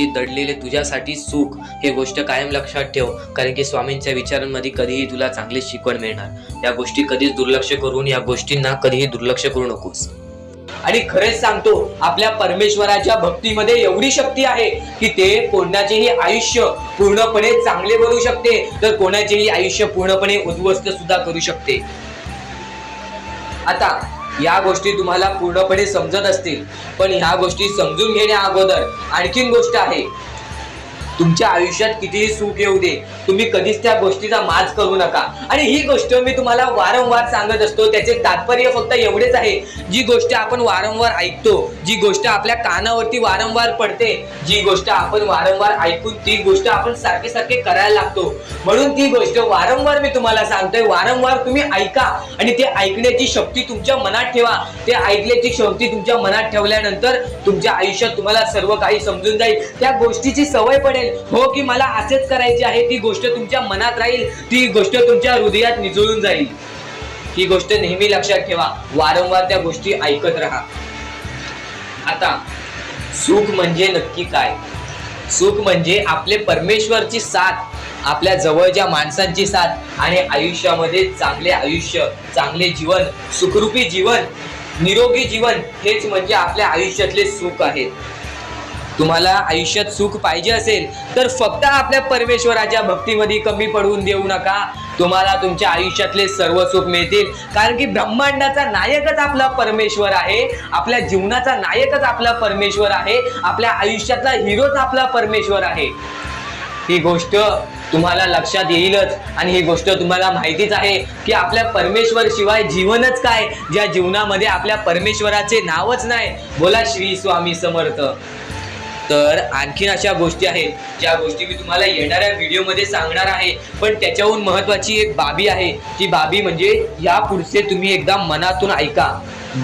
Speaker 2: दडलेले तुझ्यासाठी सुख, हे गोष्ट कायम लक्षात ठेव, कारण की स्वामींच्या विचारांमध्ये कधीही तुला चांगली शिकवण मिळणार. या गोष्टी कधीच दुर्लक्ष करून या गोष्टींना कधीही दुर्लक्ष करू नकोस.
Speaker 1: आणि खरेच सांगतो, आपल्या परमेश्वराच्या भक्तीमध्ये एवढी शक्ती आहे की ते कोणाचेही आयुष्य पूर्णपणे चांगले बनवू शकते, तर कोणाचेही आयुष्य पूर्णपणे उद्ध्वस्त सुद्धा करू शकते. आता या गोष्टी तुम्हाला पूर्णपणे समजत असतील, पण ह्या गोष्टी समजून घेण्या अगोदर आणखीन गोष्ट आहे. तुमच्या आयुष्यात कितीही सुख येऊ दे, तुम्ही कधीच त्या गोष्टीचा माज करू नका. आणि ही गोष्ट मी तुम्हाला वारंवार सांगत असतो, त्याचे तात्पर्य फक्त एवढेच आहे. जी गोष्ट आपण वारंवार ऐकतो, जी गोष्ट आपल्या कानावरती वारंवार पडते, जी गोष्ट आपण वारंवार ऐकून ती गोष्ट आपण सारखे सारखे करायला लागतो, म्हणून ती गोष्ट वारंवार मी तुम्हाला सांगतोय. वारंवार तुम्ही ऐका आणि ते ऐकण्याची शक्ती तुमच्या मनात ठेवा. ते ऐकण्याची शक्ती तुमच्या मनात ठेवल्यानंतर तुमच्या आयुष्यात तुम्हाला सर्व काही समजून जाईल. त्या गोष्टीची सवय पडेल, हो की मला असेच करायचे आहे. ती गोष्ट तुमच्या मनात राहील, ती गोष्ट तुमच्या हृदयात निजळून जाईल. ही गोष्ट नेहमी लक्षात ठेवा, वारंवार त्या गोष्टी ऐकत राहा. आता सुख म्हणजे नक्की काय? सुख म्हणजे आपले परमेश्वरची साथ, आपल्या जवळच्या माणसांची साथ आणि आयुष्यामध्ये चांगले आयुष्य, चांगले जीवन, सुखरूपी जीवन, निरोगी जीवन, हेच म्हणजे आपल्या आयुष्यातले सुख आहे. तुम्हाला आयुष्यात सुख पाहिजे असेल तर फक्त आपल्या परमेश्वराच्या भक्तीमध्ये कमी पडून देऊ नका. तुम्हाला तुमच्या आयुष्यातले सर्व सुख मिळतील, कारण की ब्रह्मांडाचा नायकच आपला परमेश्वर आहे. आपल्या जीवनाचा नायकच आपला परमेश्वर आहे. आपल्या आयुष्यातला हिरोच आपला परमेश्वर आहे. ही गोष्ट तुम्हाला लक्षात येईलच. आणि ही गोष्ट तुम्हाला माहितीच आहे की आपल्या परमेश्वर शिवाय जीवनच काय, ज्या जीवनामध्ये आपल्या परमेश्वराचे नावच नाही. बोला श्री स्वामी समर्थ. तर आणखीन अशा गोष्टी आहेत ज्या गोष्टी मी तुम्हाला येणाऱ्या व्हिडिओमध्ये सांगणार आहे, पण त्याच्याहून महत्वाची एक बाबी आहे. ती बाबी म्हणजे या पुढचे तुम्ही एकदा मनातून ऐका.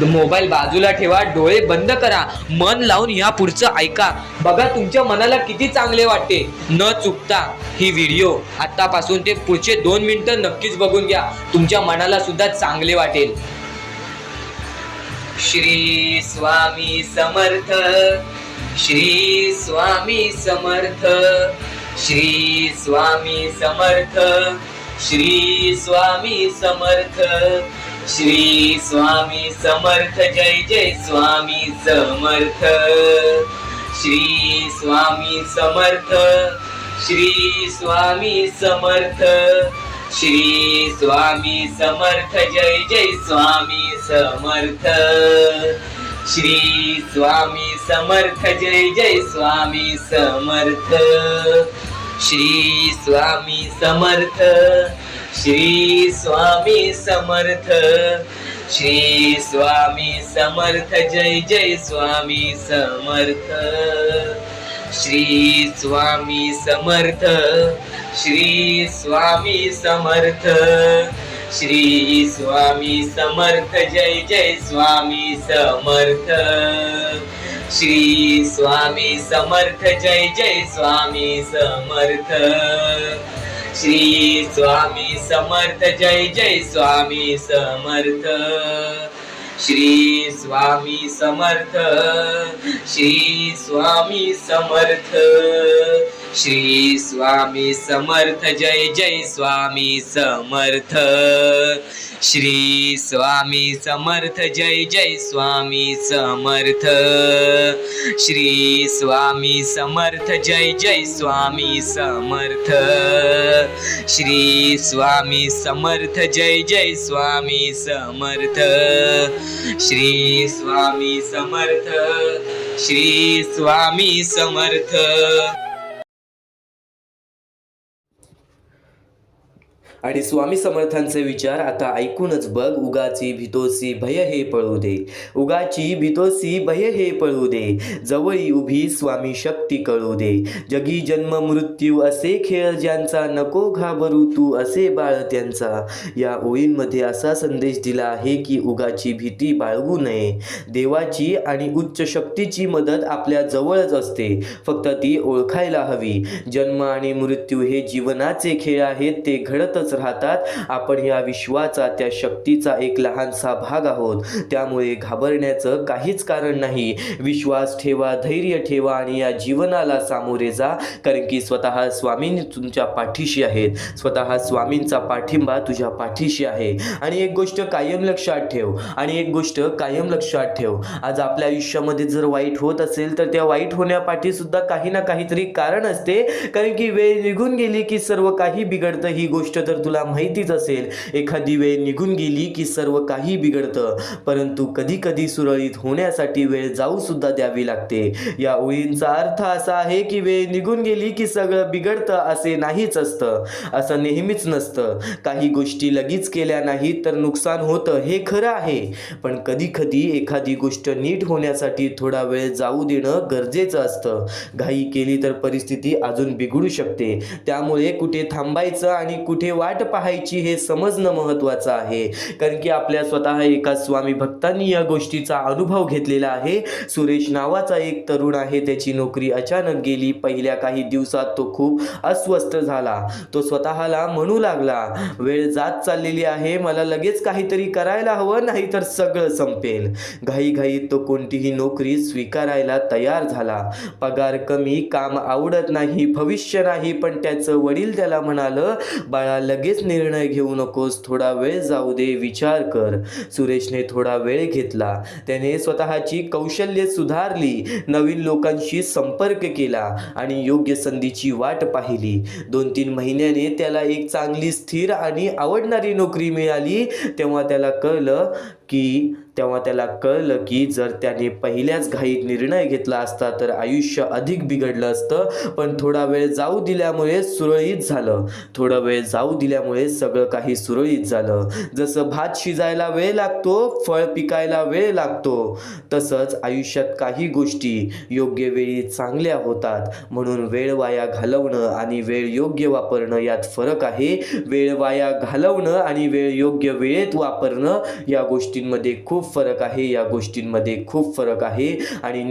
Speaker 1: मोबाईल बाजूला ठेवा, डोळे बंद करा, मन लावून या पुढचं ऐका. बघा तुमच्या मनाला किती चांगले वाटते. न चुकता ही व्हिडिओ आतापासून ते पुढचे 2 मिनिटं नक्कीच बघून घ्या. तुमच्या मनाला सुद्धा चांगले वाटेल. श्री स्वामी समर्थ, श्री स्वामी समर्थ, श्री स्वामी समर्थ, श्री स्वामी समर्थ, श्री स्वामी समर्थ. जय जय स्वामी समर्थ. श्री स्वामी समर्थ, श्री स्वामी समर्थ, श्री स्वामी समर्थ. जय जय स्वामी समर्थ. श्री स्वामी समर्थ. जय जय स्वामी समर्थ. श्री स्वामी समर्थ, श्री स्वामी समर्थ, श्री स्वामी समर्थ जय जय स्वामी समर्थ श्री स्वामी समर्थ श्री स्वामी समर्थ श्री स्वामी समर्थ जय जय स्वामी समर्थ श्री स्वामी समर्थ जय जय स्वामी समर्थ श्री स्वामी समर्थ जय जय स्वामी समर्थ श्री स्वामी समर्थ श्री स्वामी समर्थ श्री स्वामी समर्थ जय जय स्वामी समर्थ श्री स्वामी समर्थ जय जय स्वामी समर्थ श्री स्वामी समर्थ जय जय स्वामी समर्थ श्री स्वामी समर्थ जय जय स्वामी समर्थ श्री स्वामी समर्थ श्री स्वामी समर्थ आणि स्वामी समर्थांचे विचार आता ऐकूनच बघ. उगाची भीतोसी भय हे पळू दे, उगाची भीतोसी भय हे पळू दे, जवळी उभी स्वामी शक्ती कळू दे. जगी जन्म मृत्यू असे खेळ ज्यांचा, नको घाबरू तू असे बाळ त्यांचा. या ओळींमध्ये असा संदेश दिला आहे की उगाची भीती बाळगू नये. देवाची आणि उच्च शक्तीची मदत आपल्या जवळच असते, फक्त ती ओळखायला हवी. जन्म आणि मृत्यू हे जीवनाचे खेळ आहेत, ते घडतच राहतात. आपण या विश्वाचा, त्या शक्तीचा एक लहानसा भाग आहोत, त्यामुळे घाबरण्याचं काहीच कारण नाही. विश्वास ठेवा, धैर्य ठेवा आणि या जीवनाला सामोरे जा, कारण की स्वतः स्वामी तुमच्या पाठीशी आहेत. स्वतः स्वामींचा पाठिंबा तुझ्या पाठीशी आहे. आणि एक गोष्ट कायम लक्षात ठेव, आज आपल्या आयुष्यामध्ये जर वाईट होत असेल तर त्या वाईट होण्यापाठी सुद्धा काही ना काहीतरी कारण असते, कारण की वेळ निघून गेली की सर्व काही बिघडतं. ही गोष्ट तर तुला माहितीच असेल. एखादी वेळ निघून गेली की सर्व काही बिघडतं, परंतु कधी कधी सुरळीत होण्यासाठी वेळ जाऊ सुद्धा द्यावी लागते. या ओळींचा अर्थ असा आहे की वेळ निघून गेली की सगळं बिघडतं असे नाहीच असतं, असं नेहमीच नसतं. काही गोष्टी लगेच केल्या नाहीत तर नुकसान होतं, हे खरं आहे. पण कधी कधी एखादी गोष्ट नीट होण्यासाठी थोडा वेळ जाऊ देणं गरजेचं असतं. घाई केली तर परिस्थिती अजून बिघडू शकते. त्यामुळे कुठे थांबायचं आणि कुठे वाट पाहायची हे समजणं महत्त्वाचं आहे. कारण की आपल्या स्वतः एका स्वामी भक्तांनी या गोष्टीचा अनुभव घेतलेला आहे. सुरेश नावाचा एक तरुण आहे, त्याची नोकरी अचानक गेली. पहिल्या काही दिवसात तो खूप अस्वस्थ झाला. तो स्वतःला म्हणू लागला, वेळ जात चाललेली आहे, मला लगेच काहीतरी करायला हवं, नाहीतर सगळं संपेल. घाईघाईत तो कोणतीही नोकरी स्वीकारायला तयार झाला. पगार कमी, काम आवडत नाही, भविष्य नाही. पण त्याचं वडील त्याला म्हणालं, बाळा लगेच निर्णय घेऊ नकोस, थोडा वेळ जाऊ दे, विचार कर. सुरेशने थोडा वेळ घेतला. त्याने स्वतःची कौशल्ये सुधारली, नवीन लोकांशी संपर्क केला आणि योग्य संधीची वाट पाहिली. 2-3 महिन्याने त्याला एक चांगली, स्थिर आणि आवडणारी नोकरी मिळाली. तेव्हा त्याला कळलं की जर त्याने पहिल्याच घाईत निर्णय घेतला असता तर आयुष्य अधिक बिघडलं असतं. पण थोडा वेळ जाऊ दिल्यामुळे सगळं काही सुरळीत झालं. जसं भात शिजायला वेळ लागतो, फळ पिकायला वेळ लागतो, तसंच आयुष्यात काही गोष्टी योग्य वेळी चांगल्या होतात. म्हणून वेळ वाया घालवणं आणि वेळ योग्य वापरणं यात फरक आहे. वेळ वाया घालवणं आणि वेळ योग्य वेळेत वापरणं या गोष्टींमध्ये खूप फरक आहे. आणि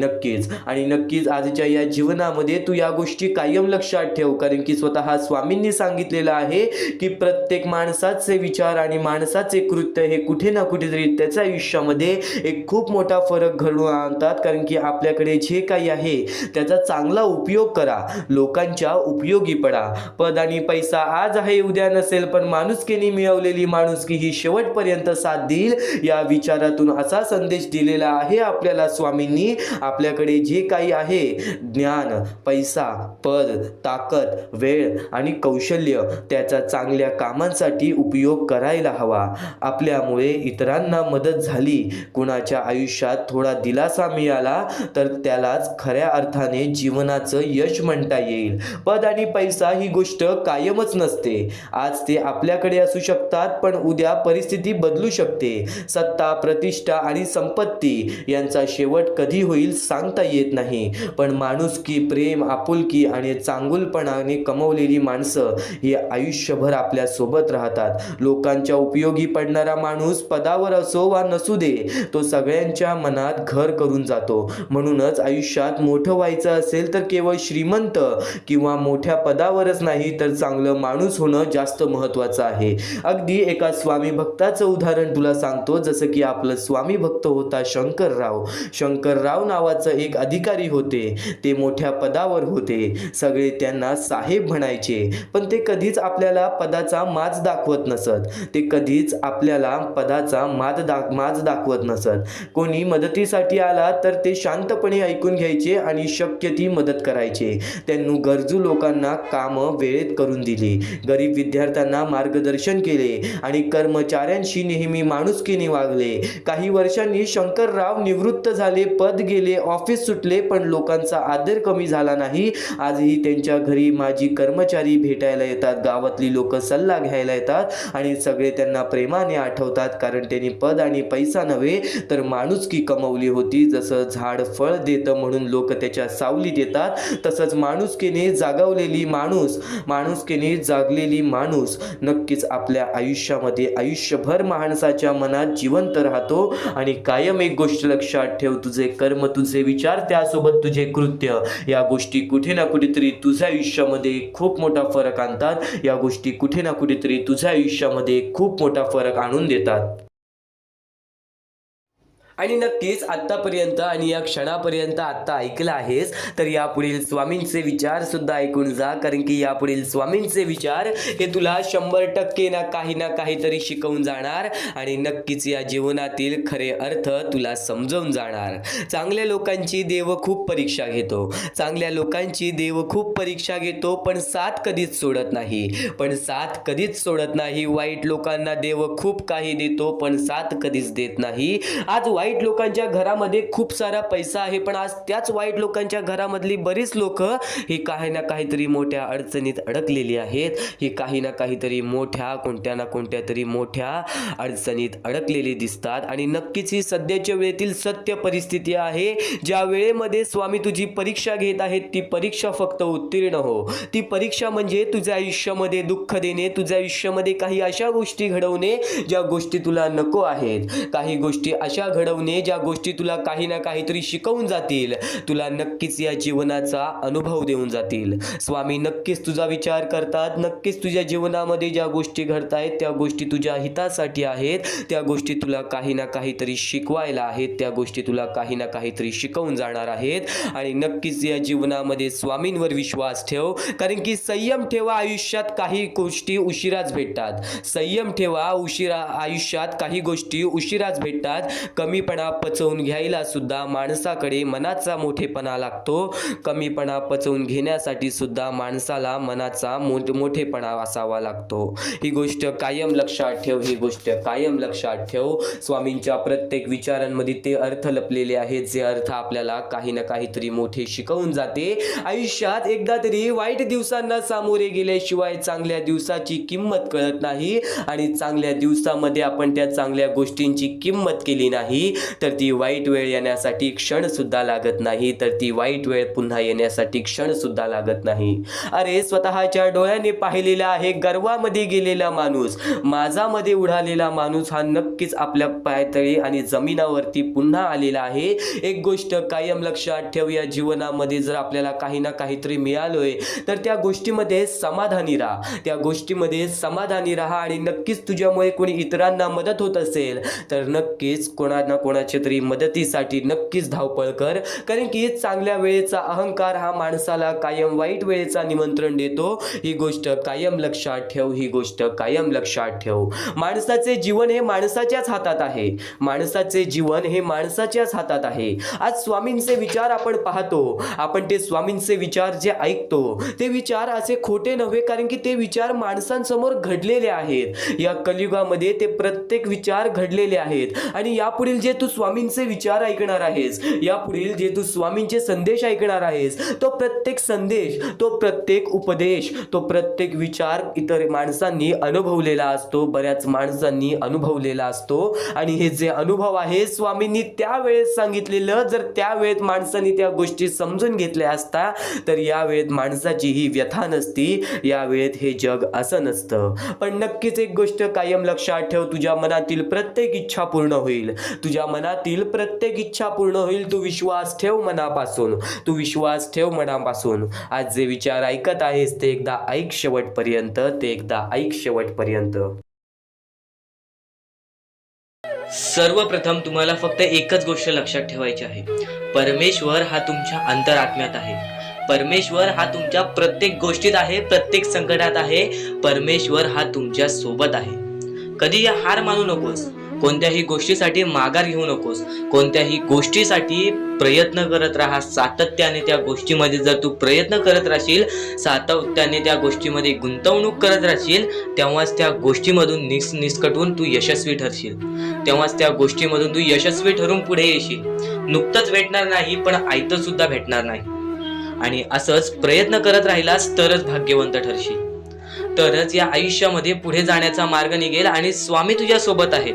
Speaker 1: नक्कीच आजच्या या जीवनामध्ये तू या गोष्टी कायम लक्षात ठेव, कारण की स्वतः स्वामींनी सांगितलेलं आहे की प्रत्येक माणसाचे विचार आणि माणसाचे कृत्य हे कुठे ना कुठेतरी त्याच्या आयुष्यामध्ये एक खूप मोठा फरक घडवून आणतात. कारण की आपल्याकडे जे काही आहे त्याचा चांगला उपयोग करा, लोकांच्या उपयोगी पडा. पद आणि पैसा आज आहे उद्या नसेल, पण माणुसकीने मिळवलेली माणुसकी ही शेवटपर्यंत साथ देईल. या विचारातून माध्यमातून असा संदेश दिलेला आहे आपल्याला स्वामींनी, आपल्याकडे जे काही आहे ज्ञान, पैसा, पद, ताकद, वेळ आणि कौशल्य त्याचा चांगल्या कामांसाठी उपयोग करायला हवा. आपल्यामुळे इतरांना मदत झाली, कुणाच्या आयुष्यात थोडा दिलासा मिळाला तर त्यालाच खऱ्या अर्थाने जीवनाचं यश म्हणता येईल. पद आणि पैसा ही गोष्ट कायमच नसते. आज ते आपल्याकडे असू शकतात पण उद्या परिस्थिती बदलू शकते. सत्ता, प्रतिष्ठा आणि संपत्ती यांचा शेवट कधी होईल सांगता येत नाही, पण माणुसकी, प्रेम, आपुलकी आणि चांगुलपणाने कमवलेली माणसं ही आयुष्यभर आपल्या सोबत राहतात. लोकांच्या उपयोगी पडणारा माणूस पदावर असो वा नसू दे, तो सगळ्यांच्या मनात घर करून जातो. म्हणूनच आयुष्यात मोठं व्हायचं असेल तर केवळ श्रीमंत किंवा मोठ्या पदावरच नाही तर चांगलं माणूस होणं जास्त महत्त्वाचं आहे. अगदी एका स्वामी भक्ताचं उदाहरण तुला सांगतो. जसं की आपलं स्वामी भक्त होता शंकरराव. शंकरराव नावाचं एक अधिकारी होते. ते मोठ्या पदावर होते. सगळे त्यांना साहेब म्हणायचे, पण ते कधीच आपल्याला पदाचा माज दाखवत नसत. ते कधीच आपल्याला पदाचा माज दाखवत नसत. कोणी मदतीसाठी आला तर ते शांतपणे ऐकून घ्यायचे आणि शक्य ती मदत करायचे. त्यांनी गरजू लोकांना कामं वेळेत करून दिली, गरीब विद्यार्थ्यांना मार्गदर्शन केले आणि कर्मचाऱ्यांशी नेहमी माणुसकीने वागले. काही वर्षांनी शंकरराव निवृत्त झाले, पद गेले, ऑफिस सुटले, पण लोकांचा आदर कमी झाला नाही. आजही त्यांच्या घरी माजी कर्मचारी भेटायला येतात, गावातली लोक सल्ला घ्यायला येतात आणि सगळे त्यांना प्रेमाने आठवतात, कारण त्यांनी पद आणि पैसा नव्हे तर माणुसकी कमवली होती. जसं झाड फळ देतं म्हणून लोक त्याच्या सावलीत येतात, तसंच माणुसकीने जागलेली माणूस नक्कीच आपल्या आयुष्यामध्ये आयुष्यभर माणसाच्या मनात जिवंत राहतो. आणि कायम एक गोष्ट लक्षात ठेव, तुझे कर्म, तुझे विचार, त्यासोबत तुझे कृत्य, या गोष्टी कुठे ना कुठेतरी तुझ्या आयुष्यामध्ये खूप मोठा फरक आणतात. या गोष्टी कुठे ना कुठेतरी तुझ्या आयुष्यामध्ये खूप मोठा फरक आणून देतात. आणि नक्कीच आत्तापर्यंत आणि या क्षणापर्यंत आत्ता ऐकलं आहेस तर यापुढील स्वामींचे विचार सुद्धा ऐकून जा, कारण की यापुढील स्वामींचे विचार हे तुला 100% ना काहीतरी शिकवून जाणार आणि नक्कीच या जीवनातील खरे अर्थ तुला समजवून जाणार. चांगल्या लोकांची देव खूप परीक्षा घेतो, पण साथ कधीच सोडत नाही. वाईट लोकांना देव खूप काही देतो, पण साथ कधीच देत नाही. आज वाईट लोकांच्या घरामध्ये खूप सारा पैसा आहे, पण आज त्याच वाईट लोकांच्या घरामधली बरीच लोक ही काही ना काहीतरी मोठ्या अडचणीत अडकलेली आहेत. ही काही ना काहीतरी कोणत्या ना कोणत्या तरी मोठ्या अडचणीत अडकलेली दिसतात. आणि नक्कीच ही सध्याच्या वेळेतील सत्य परिस्थिती आहे. ज्या वेळेमध्ये स्वामी तुझी परीक्षा घेत आहेत, ती परीक्षा फक्त उत्तीर्ण हो. ती परीक्षा म्हणजे तुझ्या आयुष्यामध्ये दुःख देणे, तुझ्या आयुष्यामध्ये काही अशा गोष्टी घडवणे ज्या गोष्टी तुला नको आहेत, काही गोष्टी अशा घडवणे ज्या गोष्टी तुला काही ना काहीतरी शिकवून जातील, तुला नक्कीच या जीवनाचा अनुभव देऊन जातील. स्वामी नक्कीच तुझा विचार करतात. नक्कीच तुझ्या जीवनामध्ये ज्या गोष्टी घडत आहेत त्या गोष्टी तुझ्या हितासाठी आहेत. त्या गोष्टी तुला काही ना काहीतरी शिकवायला आहेत. त्या गोष्टी तुला काही ना काहीतरी शिकवून जाणार आहेत. आणि नक्कीच या जीवनामध्ये स्वामींवर विश्वास ठेव, कारण की संयम ठेवा. आयुष्यात काही गोष्टी उशिराच भेटतात. संयम ठेवा. आयुष्यात काही गोष्टी उशिराच भेटतात. कमीपणा पचवून घ्यायला सुद्धा माणसाकडे मनाचा मोठेपणा लागतो. कमीपणा पचवून घेण्यासाठी सुद्धा माणसाला मनाचा मोठेपणा असावा लागतो. ही गोष्ट कायम लक्षात ठेव. स्वामींच्या प्रत्येक विचारांमध्ये ते अर्थ लपलेले आहेत, जे अर्थ आपल्याला काही ना काहीतरी मोठे शिकवून जाते. आयुष्यात एकदा तरी वाईट दिवसांना सामोरे गेल्याशिवाय चांगल्या दिवसाची किंमत कळत नाही. आणि चांगल्या दिवसामध्ये आपण त्या चांगल्या गोष्टींची किंमत केली नाही तर ती वाईट वेळ येण्यासाठी क्षण सुद्धा लागत नाही. पुन्हा येण्यासाठी क्षण सुद्धा लागत नाही. अरे, स्वतःच्या डोळ्याने पाहिलेला आहे गर्वामध्ये गेलेला माणूस, माझामध्ये उडालेला माणूस हा नक्कीच आपल्या पायतळी आणि जमिनावरती पुन्हा आलेला आहे. एक गोष्ट कायम लक्षात ठेव, या जीवनामध्ये जर आपल्याला काही ना काहीतरी मिळालोय तर त्या गोष्टीमध्ये समाधानी राहा. आणि नक्कीच तुझ्यामुळे कोणी इतरांना मदत होत असेल तर नक्कीच कोणा ना कोणाच्या तरी मदतीसाठी नक्कीच धावपळ कर, कारण की चांगल्या वेळेचा अहंकार हा माणसाला कायम वाईट वेळेचा निमंत्रण देतो. ही गोष्ट कायम लक्षात ठेव, ही गोष्ट कायम लक्षात ठेव. माणसाचे जीवन हे माणसाच्याच हातात आहे, माणसाचे जीवन हे माणसाच्याच हातात आहे. आज स्वामींचे विचार आपण पाहतो, आपण ते स्वामींचे विचार जे ऐकतो ते विचार असे खोटे नव्हे, कारण की ते विचार माणसांसमोर घडलेले आहेत. या कलियुगामध्ये ते प्रत्येक विचार घडलेले आहेत. आणि यापुढील जे तू स्वामींचे विचार ऐकणार आहेस, यापुढील जे तू स्वामींचे संदेश ऐकणार आहेस, तो प्रत्येक संदेश, तो प्रत्येक उपदेश, तो प्रत्येक विचार इतर माणसांनी अनुभवलेला असतो, बऱ्याच माणसांनी अनुभवलेला असतो. आणि हे जे अनुभव आहे स्वामींनी त्यावेळेस सांगितलेलं, जर त्यावेळेत माणसांनी त्या गोष्टी समजून घेतल्या असता तर यावेळेत माणसाची ही व्यथा नसती, यावेळेत हे जग असं नसतं. पण नक्कीच एक गोष्ट कायम लक्षात ठेव, तुझ्या मनातील प्रत्येक इच्छा पूर्ण होईल, तुझ्या मनातील प्रत्येक इच्छा पूर्ण होईल. तू विश्वास ठेव मनापासून, तू विश्वास ठेव मनापासून. आज जे विचार ऐकत आहेस ते एकदा ऐक शेवटपर्यंत, ते एकदा ऐक शेवटपर्यंत.
Speaker 2: सर्वप्रथम तुम्हाला फक्त एकच गोष्ट लक्षात ठेवायची आहे. परमेश्वर हा तुमच्या अंतरात्म्यात आहे. परमेश्वर हा तुमच्या प्रत्येक गोष्टीत आहे, प्रत्येक संकटात आहे. परमेश्वर हा तुमच्या सोबत आहे. कधी हार मानू नकोस, कोणत्याही गोष्टीसाठी माघार घेऊ नकोस, कोणत्याही गोष्टीसाठी प्रयत्न करत राहा. सातत्याने त्या गोष्टीमध्ये जर तू प्रयत्न करत राहशील, सातत्याने त्या गोष्टीमध्ये गुंतवणूक करत राहशील, तेव्हाच त्या गोष्टीमधून निसकटून तू यशस्वी ठरशील, तेव्हाच त्या गोष्टीमधून तू यशस्वी ठरून पुढे येशील. नुकतंच भेटणार नाही, पण आयतं सुद्धा भेटणार नाही. आणि असंच प्रयत्न करत राहिलास तरच भाग्यवंत ठरशील, तरच या आयुष्यामध्ये पुढे जाण्याचा मार्ग निघेल आणि स्वामी तुझ्या सोबत आहेत.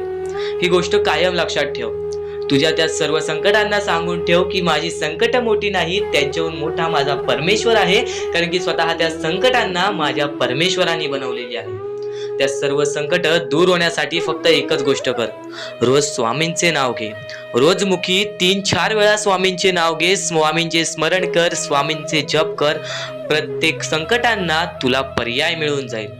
Speaker 2: ही गोष्ट कायम लक्षात ठेव. तुझ्या त्या सर्व संकटांना सांगून ठेव की माझी संकट मोठी नाही, त्यांच्याहून मोठा माझा परमेश्वर आहे, कारण की स्वतः त्या संकटांना माझ्या परमेश्वराने बनवलेली आहे. त्या सर्व संकट दूर होण्यासाठी फक्त एकच गोष्ट कर, रोज स्वामींचे नाव घे. रोज मुखी 3-4 वेळा स्वामींचे नाव घे, स्वामींचे स्मरण कर, स्वामींचे जप कर. प्रत्येक संकटांना तुला पर्याय मिळून जाईल.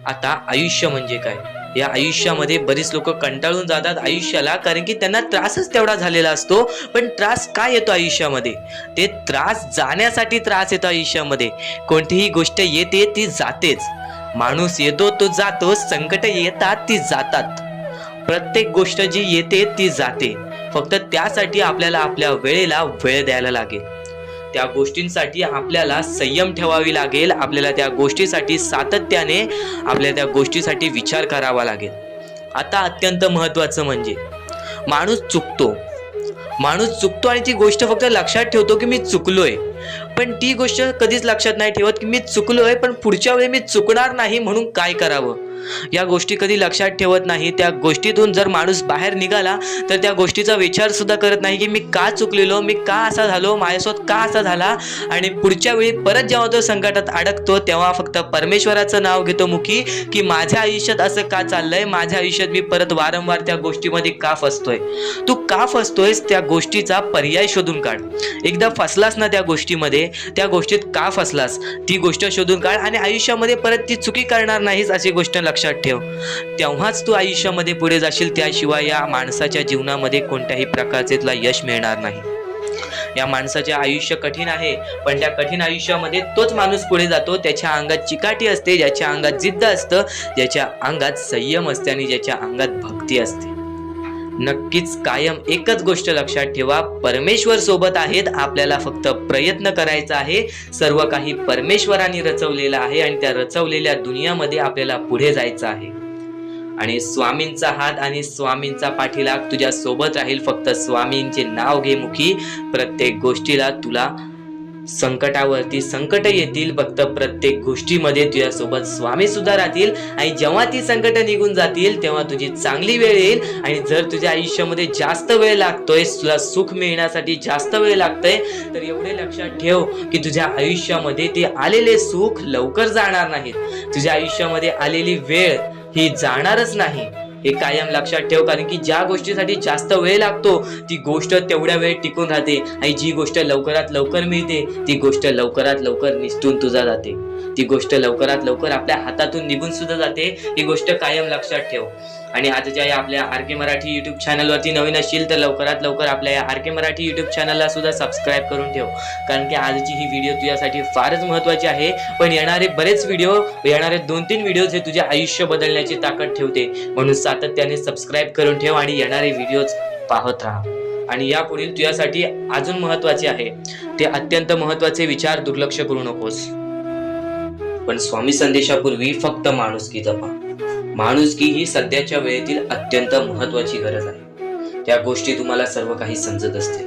Speaker 2: आता आयुष्य म्हणजे काय? या आयुष्यामध्ये बरीच लोक कंटाळून जातात आयुष्याला, कारण की त्यांना त्रासच तेवढा झालेला असतो. पण त्रास काय येतो आयुष्यामध्ये? ते त्रास जाण्यासाठी त्रास येतो आयुष्यामध्ये. कोणतीही गोष्ट येते ती जातेच, माणूस येतो तो जातो, संकट येतात ती जातात. प्रत्येक गोष्ट जी येते ती जाते. फक्त त्यासाठी आपल्याला आपल्या वेळेला वेळ द्यायला लागेल. त्या गोष्टींसाठी आपल्याला संयम ठेवावी लागेल. आपल्याला त्या गोष्टीसाठी सातत्याने आपल्या त्या गोष्टीसाठी विचार करावा लागेल. आता अत्यंत महत्त्वाचं म्हणजे माणूस चुकतो आणि ती गोष्ट फक्त लक्षात ठेवतो की मी चुकलोय, पण ती गोष्ट कधीच लक्षात नाही ठेवत की मी चुकलोय, पण पुढच्या वेळी मी चुकणार नाही म्हणून काय करावं. या गोष्टी कधी लक्षात ठेवत नाही. त्या गोष्टीतून जर माणूस बाहेर निघाला तर त्या गोष्टीचा विचार सुद्धा करत नाही की मी का चुकलेलो, मी का असा झालो, माझ्यासोबत का असा झाला. आणि पुढच्या वेळी परत जेव्हा तो संकटात अडकतो तेव्हा फक्त परमेश्वराचं नाव घेतो मुखी की माझ्या आयुष्यात असं का चाललंय, माझ्या आयुष्यात मी परत वारंवार त्या गोष्टीमध्ये का फसतोय. तू का फसतोयस त्या गोष्टीचा पर्याय शोधून काढ. एकदा फसलास ना त्या गोष्टीमध्ये, त्या गोष्टीत का फसलास ती गोष्ट शोधून काढ आणि आयुष्यामध्ये परत ती चुकी करणार नाहीस अशी गोष्ट लक्षात ठेव. तेव्हाच तू आयुष्यामध्ये पुढे जाशील. त्याशिवाय या माणसाच्या जीवनामध्ये कोणत्याही प्रकारचे तुला यश मिळणार नाही. या माणसाचे आयुष्य कठीण आहे, पण त्या कठीण आयुष्यामध्ये तोच माणूस पुढे जातो. त्याच्या अंगात चिकाटी असते, ज्याच्या अंगात जिद्द असतं, ज्याच्या अंगात संयम असते आणि ज्याच्या अंगात भक्ती असते. नक्कीच कायम एकच गोष्ट लक्षात ठेवा, परमेश्वर सोबत आहेत. आपल्याला फक्त प्रयत्न करायचा आहे. सर्व काही परमेश्वराने रचवलेलं आहे आणि त्या रचवलेल्या दुनियामध्ये आपल्याला पुढे जायचं आहे. आणि स्वामींचा हात आणि स्वामींचा पाठीलाग तुझ्या सोबत राहील. फक्त स्वामींचे नाव घे मुखी. प्रत्येक गोष्टीला तुला संकटावरती संकट येतील, फक्त प्रत्येक गोष्टीमध्ये तुझ्यासोबत स्वामी सुद्धा राहतील. आणि जेव्हा ती संकट निघून जातील तेव्हा तुझी चांगली वेळ येईल. आणि जर तुझ्या आयुष्यामध्ये जास्त वेळ लागतोय, तुला सुख मिळण्यासाठी जास्त वेळ लागतोय, तर एवढे लक्षात ठेव की तुझ्या आयुष्यामध्ये ते आलेले सुख लवकर जाणार नाहीत. तुझ्या आयुष्यामध्ये आलेली वेळ ही जाणारच नाही, हे कायम लक्षात ठेव. कारण की ज्या गोष्टीसाठी जास्त वेळ लागतो ती गोष्ट तेवढ्या वेळ टिकून राहते, आणि जी गोष्ट लवकरात लवकर मिळते ती गोष्ट लवकरात लवकर निसटून तुझा जाते, ती गोष्ट लवकरात लवकर आपल्या हातातून निघून सुद्धा जाते. ही गोष्ट कायम लक्षात ठेव. आणि आजच्या या आपल्या आर के मराठी युट्यूब चॅनलवरती नवीन असशील तर लवकरात लवकर आपल्या या आर के मराठी युट्यूब चॅनलला सुद्धा सबस्क्राईब करून ठेव, कारण की आजची ही व्हिडिओ तुझ्यासाठी फारच महत्त्वाची आहे. पण येणारे बरेच व्हिडिओ, येणारे 2-3 व्हिडिओज हे तुझे आयुष्य बदलण्याची ताकद ठेवते, म्हणून सातत्याने सबस्क्राईब करून ठेव आणि येणारे व्हिडिओज पाहत राहा. आणि यापुढील तुझ्यासाठी अजून महत्त्वाचे आहे ते अत्यंत महत्त्वाचे विचार दुर्लक्ष करू नकोस. पण स्वामी संदेशापूर्वी फक्त माणुसकी जपा. माणुसकी ही सध्याच्या वेळेतील अत्यंत महत्त्वाची गरज आहे. त्या गोष्टी तुम्हाला सर्व काही समजत असते,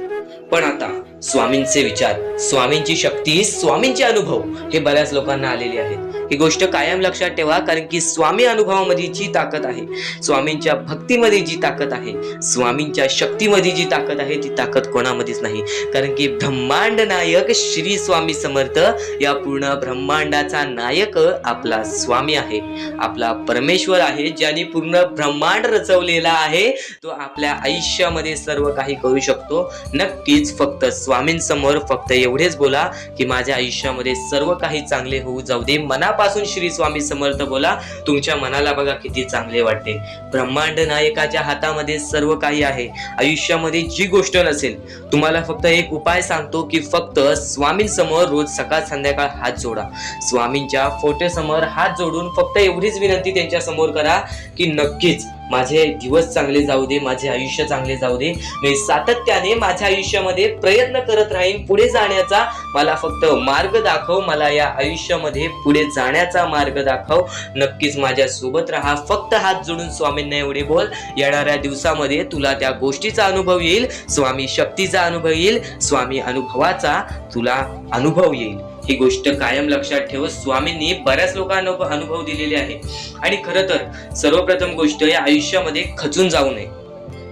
Speaker 2: पण आता स्वामींचे विचार, स्वामींची शक्ती, स्वामींचे अनुभव हे बऱ्याच लोकांना आलेले आहेत. ही गोष्ट कायम लक्षात ठेवा, कारण की स्वामी अनुभवामध्ये जी ताकद आहे, स्वामींच्या भक्तीमध्ये जी ताकद आहे, स्वामींच्या शक्तीमध्ये जी ताकद आहे, ती ताकद कोणामध्येच नाही. कारण की ब्रह्मांड नायक श्री स्वामी समर्थ, या पूर्ण ब्रह्मांडाचा नायक आपला स्वामी आहे, आपला परमेश्वर आहे, ज्याने पूर्ण ब्रह्मांड रचवलेला आहे. तो आपल्या आयुष्यामध्ये सर्व काही करू शकतो. नक्कीच फक्त स्वामींसमोर फक्त एवढेच बोला की माझ्या आयुष्यामध्ये सर्व काही चांगले होऊ जाऊ दे. मनापासून श्री स्वामी समर्थ बोला. तुमच्या मनाला बघा किती चांगले वाटते. ब्रह्मांड नायकाच्या हातामध्ये सर्व काही आहे. आयुष्यामध्ये जी गोष्ट नसेल, तुम्हाला फक्त एक उपाय सांगतो की फक्त स्वामींसमोर रोज सकाळ संध्याकाळ हात जोडा. स्वामींच्या फोटोसमोर हात जोडून फक्त एवढीच विनंती त्यांच्या समोर करा की नक्कीच माझे दिवस चांगले जाऊ दे, माझे आयुष्य चांगले जाऊ दे. मी सातत्याने माझ्या आयुष्यामध्ये प्रयत्न करत राहीन पुढे जाण्याचा. मला फक्त मार्ग दाखव, मला या आयुष्यामध्ये पुढे जाण्याचा मार्ग दाखव. नक्कीच माझ्या सोबत राहा. फक्त हात जोडून स्वामींना एवढे बोल. येणाऱ्या दिवसामध्ये तुला त्या गोष्टीचा अनुभव येईल, स्वामी शक्तीचा अनुभव येईल, स्वामी अनुभवाचा तुला अनुभव येईल. ही गोष्ट कायम लक्षात ठेव. स्वामींनी बऱ्याच लोकांना अनुभव दिलेले आहे. आणि खरं तर सर्वप्रथम गोष्ट या आयुष्यामध्ये खचून जाऊ नये,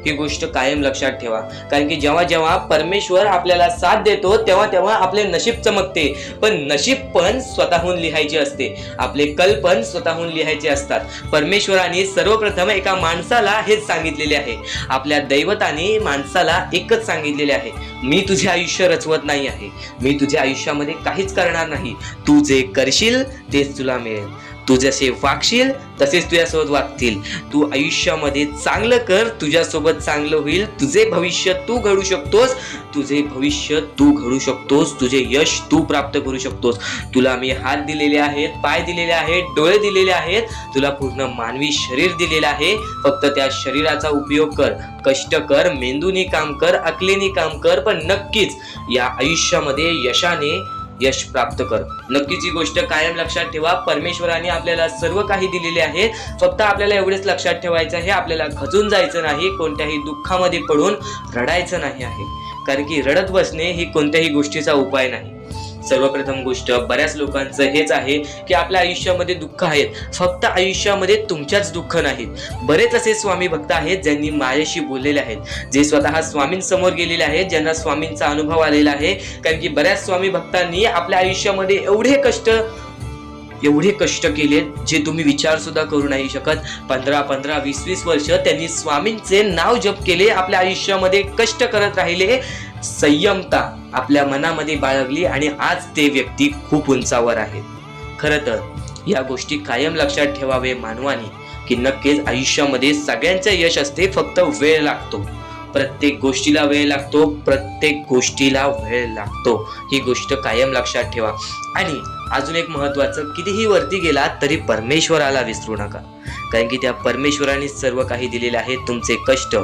Speaker 2: ही गोष्ट कायम लक्षात ठेवा. कारण की जेव्हा जेव्हा परमेश्वर आपल्याला साथ देतो तेव्हा तेव्हा आपले नशीब चमकते. पण नशीब पण स्वतःहून लिहायचे असते, आपले कल पण स्वतःहून लिहायचे असतात. परमेश्वराने सर्वप्रथम एका माणसाला हेच सांगितलेले आहे, आपल्या दैवताने माणसाला एकच सांगितलेले आहे, मी तुझे आयुष्य रचवत नाही आहे, मी तुझ्या आयुष्यामध्ये काहीच करणार नाही, तू जे करशील तेच तुला मिळेल, तू जसे वागशील तसेच तुझ्यासोबत वागतील. तू आयुष्यामध्ये चांगलं कर, तुझ्यासोबत चांगलं होईल. तुझे भविष्य तू घडू शकतोस, तुझे भविष्य तू घडू शकतोस, तुझे यश तू प्राप्त करू शकतोस. तुला मी हात दिलेले आहेत, पाय दिलेले आहेत, डोळे दिलेले आहेत, तुला पूर्ण मानवी शरीर दिलेलं आहे. फक्त त्या शरीराचा उपयोग कर, कष्ट कर, मेंदूनी काम कर, अकलेनी काम कर, पण नक्कीच या आयुष्यामध्ये यश प्राप्त कर. नक्कीच ही गोष्ट कायम लक्षात ठेवा. परमेश्वराने आपल्याला सर्व काही दिलेले आहे. फक्त आपल्याला एवढेच लक्षात ठेवायचं आहे, आपल्याला खचून जायचं नाही, कोणत्याही दुःखामध्ये पडून रडायचं नाही आहे. कारण की रडत बसणे ही कोणत्याही गोष्टीचा उपाय नाही. सर्वप्रथम गोष्ट बऱ्याच लोकांचं हेच आहे की आपल्या आयुष्यामध्ये दुःख आहेत, फक्त आयुष्यामध्ये तुमच्याच दुःख नाहीत. बरेच असे स्वामी भक्त आहेत ज्यांनी माझ्याशी बोललेले आहेत, जे स्वतः स्वामींसमोर गेलेले आहेत, ज्यांना स्वामींचा अनुभव आलेला आहे. कारण की बऱ्याच स्वामी भक्तांनी आपल्या आयुष्यामध्ये एवढे कष्ट केले जे तुम्ही विचार सुद्धा करू नाही शकत. 15, 20 वर्ष त्यांनी स्वामींचे नाव जप केले, आपल्या आयुष्यामध्ये कष्ट करत राहिले, संयमता आपल्या मनामध्ये बाळगली आणि आज ते व्यक्ती खूप उंचावर आहेत. खरं तर या गोष्टी कायम लक्षात ठेवावे मानवाने की नक्कीच आयुष्यामध्ये सगळ्यांचे यश असते, फक्त वेळ लागतो. प्रत्येक गोष्टीला वेळ लागतो, प्रत्येक गोष्टीला वेळ लागतो. ही गोष्ट कायम लक्षात ठेवा. आणि अजून एक महत्वाचं, कितीही वरती गेला तरी परमेश्वराला विसरू नका. कारण की त्या परमेश्वराने सर्व काही दिलेले आहे. तुमचे कष्ट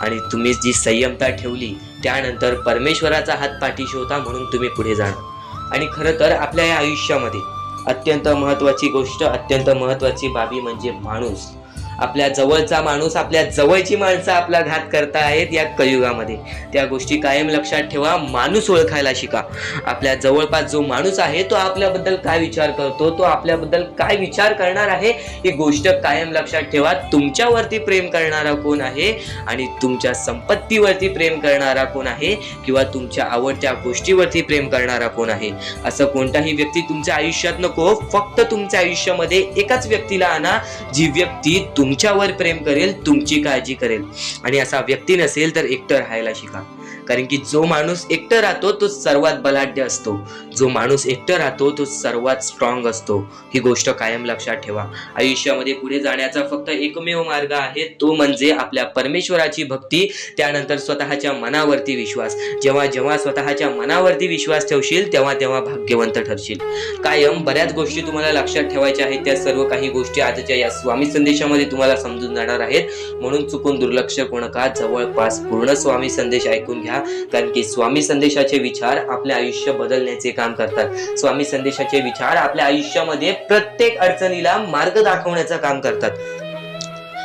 Speaker 2: आणि तुम्ही जी संयमता ठेवली त्यानंतर परमेश्वराचा हात पाठीशी होता, म्हणून तुम्ही पुढे जाणार. आणि खरं तर आपल्या या आयुष्यामध्ये अत्यंत महत्वाची गोष्ट, अत्यंत महत्वाची बाबी म्हणजे माणूस. आपल्या जवळचा माणूस, आपल्या जवळची माणसं आपला घात करतायत या कलियुगामध्ये. त्या गोष्टी कायम लक्षात ठेवा. माणूस ओळखायला शिका. आपल्या जवळपास जो माणूस आहे तो आपल्याबद्दल काय विचार करतो, तो आपल्याबद्दल काय विचार करणार आहे, ही गोष्ट कायम लक्षात ठेवा. तुमच्यावरती प्रेम करणारा कोण आहे आणि तुमच्या संपत्तीवरती प्रेम करणारा कोण आहे किंवा तुमच्या आवडत्या गोष्टीवरती प्रेम करणारा कोण आहे, असं कोणताही व्यक्ती तुमच्या आयुष्यात नको. फक्त तुमच्या आयुष्यामध्ये एकाच व्यक्तीला आणा, जी व्यक्ती तुमच्यावर प्रेम करेल, तुमची काळजी करेल. आणि असा व्यक्ती नसेल तर एकटं राहायला शिका. कारण की जो माणूस एकटा राहतो तो सर्वात बलाढ्य असतो, जो माणूस एकटा राहतो तो सर्वात स्ट्रॉंग असतो. ही गोष्ट कायम लक्षात ठेवा. आयुष्यामध्ये पुढे जाण्याचा फक्त एकमेव मार्ग आहे, तो म्हणजे आपल्या परमेश्वराची भक्ती, त्यानंतर स्वतःच्या मनावरती विश्वास. जेव्हा जेव्हा स्वतःच्या मनावरती विश्वास ठेवशील तेव्हा तेव्हा भाग्यवंत ठरशील. कायम बऱ्याच गोष्टी तुम्हाला लक्षात ठेवायच्या आहेत. त्या सर्व काही गोष्टी आजच्या या स्वामी संदेशामध्ये तुम्हाला समजून जाणार आहेत. म्हणून चुकून दुर्लक्ष करू नका. जवळपास पूर्ण स्वामी संदेश ऐकून घ्या, कारण की स्वामी संदेशाचे विचार आपले आयुष्य बदलण्याचे काम करतात. स्वामी संदेशाचे विचार आपल्या आयुष्यामध्ये प्रत्येक अडचणीला मार्ग दाखवण्याचं काम करतात.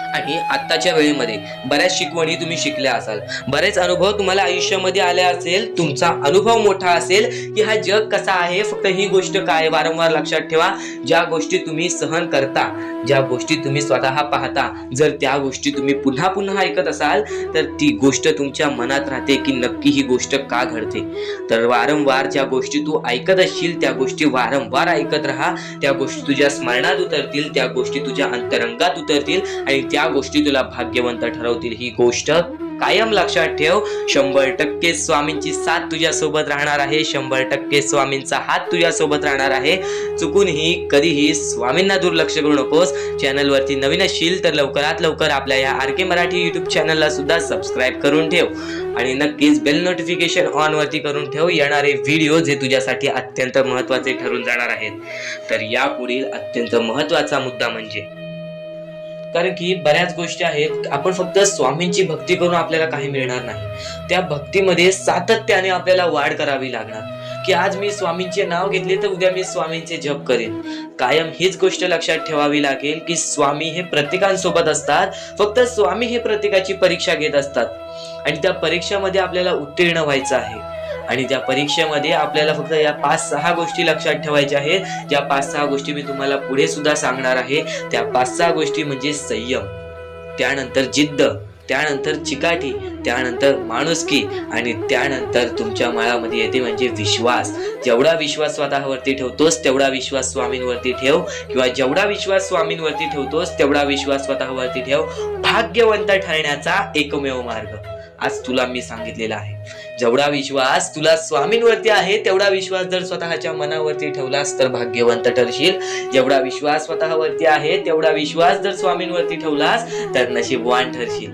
Speaker 2: आणि आत्ताच्या वेळेमध्ये बऱ्याच शिकवणी तुम्ही शिकल्या असाल, बरेच अनुभव तुम्हाला आयुष्यामध्ये आले असेल. तुमचा अनुभव मोठा असेल की हा जग कसा आहे, फक्त ही गोष्ट काय वारंवार लक्षात ठेवा. ज्या गोष्टी तुम्ही सहन करता, ज्या गोष्टी तुम्ही स्वतः पाहता, जर त्या गोष्टी तुम्ही पुन्हा पुन्हा ऐकत असाल तर ती गोष्ट तुमच्या मनात राहते की नक्की ही गोष्ट का घडते. तर वारंवार ज्या गोष्टी तू ऐकत असशील त्या गोष्टी वारंवार ऐकत राहा. त्या गोष्टी तुझ्या स्मरणात उतरतील, त्या गोष्टी तुझ्या अंतरंगात उतरतील आणि त्या गोष्टी तुला भाग्यवंत ठरवतील. ही गोष्ट कायम लक्षात ठेव. 100% स्वामींची साथ तुझ्या सोबत राहणार आहे. 100% स्वामींचा हात तुझ्या सोबत राहणार आहे. चुकूनही कधीही स्वामींना दुर्लक्ष करू नकोस. चॅनलवरती नवीन असशील तर लवकरात लवकर आपल्या या RK मराठी युट्यूब चॅनलला सुद्धा सबस्क्राईब करून ठेव आणि नक्कीच बेल नोटिफिकेशन ऑन वरती करून ठेव. येणारे व्हिडिओ जे तुझ्यासाठी अत्यंत महत्त्वाचे ठरून जाणार आहेत. तर यापुढील अत्यंत महत्त्वाचा मुद्दा म्हणजे, कारण की बऱ्याच गोष्टी आहेत, आपण फक्त स्वामींची भक्ती करून आपल्याला काही मिळणार नाही. त्या भक्तीमध्ये सातत्याने आपल्याला वाढ करावी लागणार. की आज मी स्वामींचे नाव घेतले तर उद्या मी स्वामींचे जप करेन. कायम हीच गोष्ट लक्षात ठेवावी लागेल की स्वामी हे प्रत्येकांसोबत असतात. फक्त स्वामी हे प्रत्येकाची परीक्षा घेत असतात आणि त्या परीक्षेमध्ये आपल्याला उत्तीर्ण व्हायचं आहे. आणि त्या परीक्षेमध्ये आपल्याला फक्त या 5-6 गोष्टी लक्षात ठेवायच्या आहेत. ज्या 5-6 गोष्टी मी तुम्हाला पुढे सुद्धा सांगणार आहे. त्या 5-6 गोष्टी म्हणजे संयम, त्यानंतर जिद्द, त्यानंतर चिकाटी, त्यानंतर माणुसकी आणि त्यानंतर तुमच्या मनामध्ये येते म्हणजे विश्वास. जेवढा विश्वास स्वतःवरती ठेवतोस तेवढा विश्वास स्वामींवरती ठेव, किंवा जेवढा विश्वास स्वामींवरती ठेवतोस तेवढा विश्वास स्वतःवरती ठेव. भाग्यवंत ठरण्याचा एकमेव मार्ग आज तुला मी सांगितलेला आहे. जेवढा विश्वास तुला स्वामींवरती आहे तेवढा विश्वास जर स्वतःच्या मनावरती ठेवलास तर भाग्यवंत ठरशील. जेवढा विश्वास स्वतःवरती आहे तेवढा विश्वास जर स्वामींवरती ठेवलास तर नशीबवान ठरशील.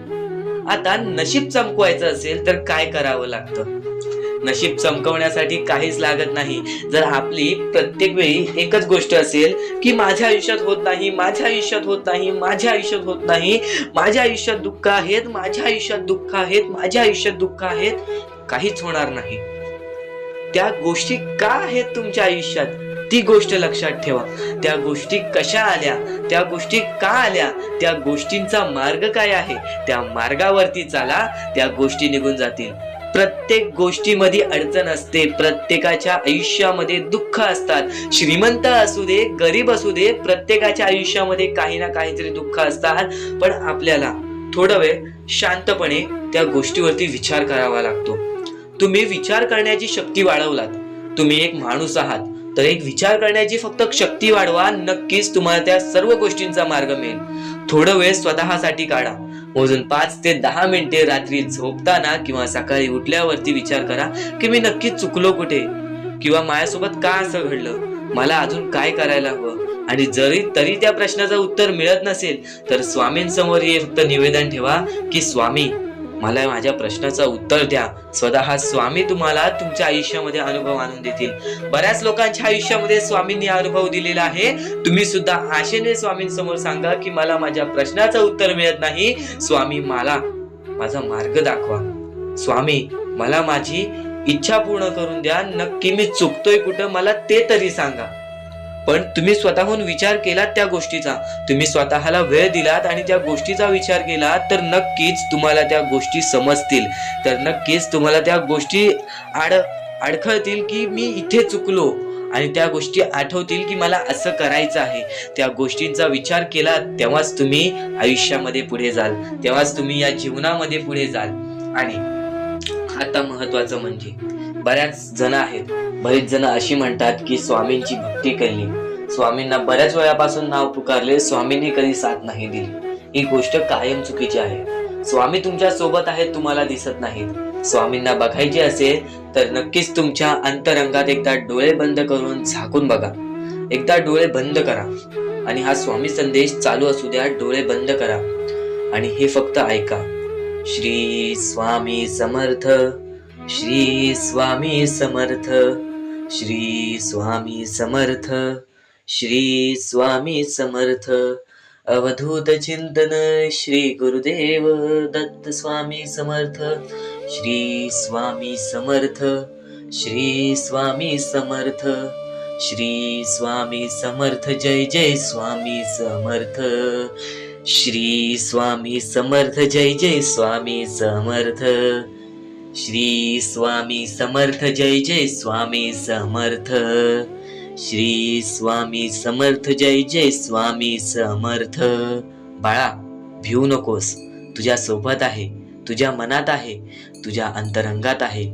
Speaker 2: आता नशीब चमकवायचं असेल तर काय करावं लागतं? नशीब चमकवण्यासाठी काहीच लागत नाही. जर आपली प्रत्येक वेळी एकच गोष्ट असेल की माझ्या आयुष्यात होत नाही, माझ्या आयुष्यात होत नाही, माझ्या आयुष्यात होत नाही, माझ्या आयुष्यात दुःख आहेत, माझ्या आयुष्यात दुःख आहेत, माझ्या आयुष्यात दुःख आहेत, काहीच होणार नाही. त्या गोष्टी का आहेत तुमच्या आयुष्यात ती गोष्ट लक्षात ठेवा. त्या गोष्टी कशा आल्या, त्या गोष्टी का आल्या, त्या गोष्टींचा मार्ग काय आहे, त्या मार्गावरती चाला, त्या गोष्टी निघून जातील. प्रत्येक गोष्टीमध्ये अडचण असते. प्रत्येकाच्या आयुष्यामध्ये दुःख असतात. श्रीमंत असू दे, गरीब असू दे, प्रत्येकाच्या आयुष्यामध्ये काही ना काहीतरी दुःख असतात. पण आपल्याला थोडा वेळ शांतपणे त्या गोष्टीवरती विचार करावा लागतो. तुम्ही विचार करण्याची शक्ती वाढवलात, तुम्ही एक माणूस आहात, तर एक विचार करण्याची फक्त शक्ती वाढवा. नक्कीच तुम्हाला त्या सर्व गोष्टींचा मार्ग मिळेल. थोडा वेळ स्वतःसाठी काढा. मोजून 5 ते 10 मिनिटे रात्री झोपताना किंवा सकाळी उठल्यावरती विचार करा की मी नक्की चुकलो कुठे, किंवा माझ्यासोबत का असं घडलं, मला अजून काय करायला हवं. आणि जरी तरी त्या प्रश्नाचं उत्तर मिळत नसेल तर स्वामींसमोर हे फक्त निवेदन ठेवा की स्वामी मला माझ्या प्रश्नाचं उत्तर द्या. स्वतः स्वामी तुम्हाला तुमच्या आयुष्यामध्ये अनुभव आणून देतील. बऱ्याच लोकांच्या आयुष्यामध्ये स्वामींनी अनुभव दिलेला आहे. तुम्ही सुद्धा आशेने स्वामींसमोर सांगा की मला माझ्या प्रश्नाचं उत्तर मिळत नाही, स्वामी मला माझा मार्ग दाखवा, स्वामी मला माझी इच्छा पूर्ण करून द्या, नक्की मी चुकतोय कुठं मला ते तरी सांगा. पण तुम्ही स्वतःहून विचार केलात त्या गोष्टीचा, तुम्ही स्वतःला वेळ दिलात आणि त्या गोष्टीचा विचार केला तर नक्कीच तुम्हाला त्या गोष्टी समजतील. तर नक्कीच तुम्हाला त्या गोष्टी अडखळतील की मी इथे चुकलो, आणि त्या गोष्टी आठवतील की मला असं करायचं आहे. त्या गोष्टींचा विचार केला तेव्हाच तुम्ही आयुष्यामध्ये पुढे जाल, तेव्हाच तुम्ही या जीवनामध्ये पुढे जाल. आणि आता महत्वाचं म्हणजे बऱ्याच जण आहेत, बरेच जण अशी म्हणतात की स्वामींची भक्ती केली, स्वामींना बऱ्याच वेळापासून नाव पुकारले, स्वामींनी कधी साथ नाही दिली. ही गोष्ट कायम चुकीची आहे. स्वामी तुमच्या सोबत आहेत, तुम्हाला दिसत नाहीत. स्वामींना बघायचे असेल तर नक्कीच तुमच्या अंतरंगात एकदा डोळे बंद करून झाकून बघा. एकदा डोळे बंद करा आणि हा स्वामी संदेश चालू असू द्या. डोळे बंद करा आणि हे फक्त ऐका. श्री स्वामी समर्थ, श्री स्वामी समर्थ, श्री स्वामी समर्थ, श्री स्वामी समर्थ. अवधूत चिंतन श्री गुरुदेव दत्त स्वामी समर्थ. श्री स्वामी समर्थ, श्री स्वामी समर्थ, श्री स्वामी समर्थ. जय जय स्वामी समर्थ. श्री स्वामी समर्थ. जय जय स्वामी समर्थ. श्री स्वामी समर्थ. जय जय स्वामी समर्थ. श्री स्वामी समर्थ. जय जय स्वामी समर्थ. बाळा, भिवू नकोस. तुझ्या सोबत आहे, तुझ्या मनात आहे, तुझ्या अंतरंगात आहे.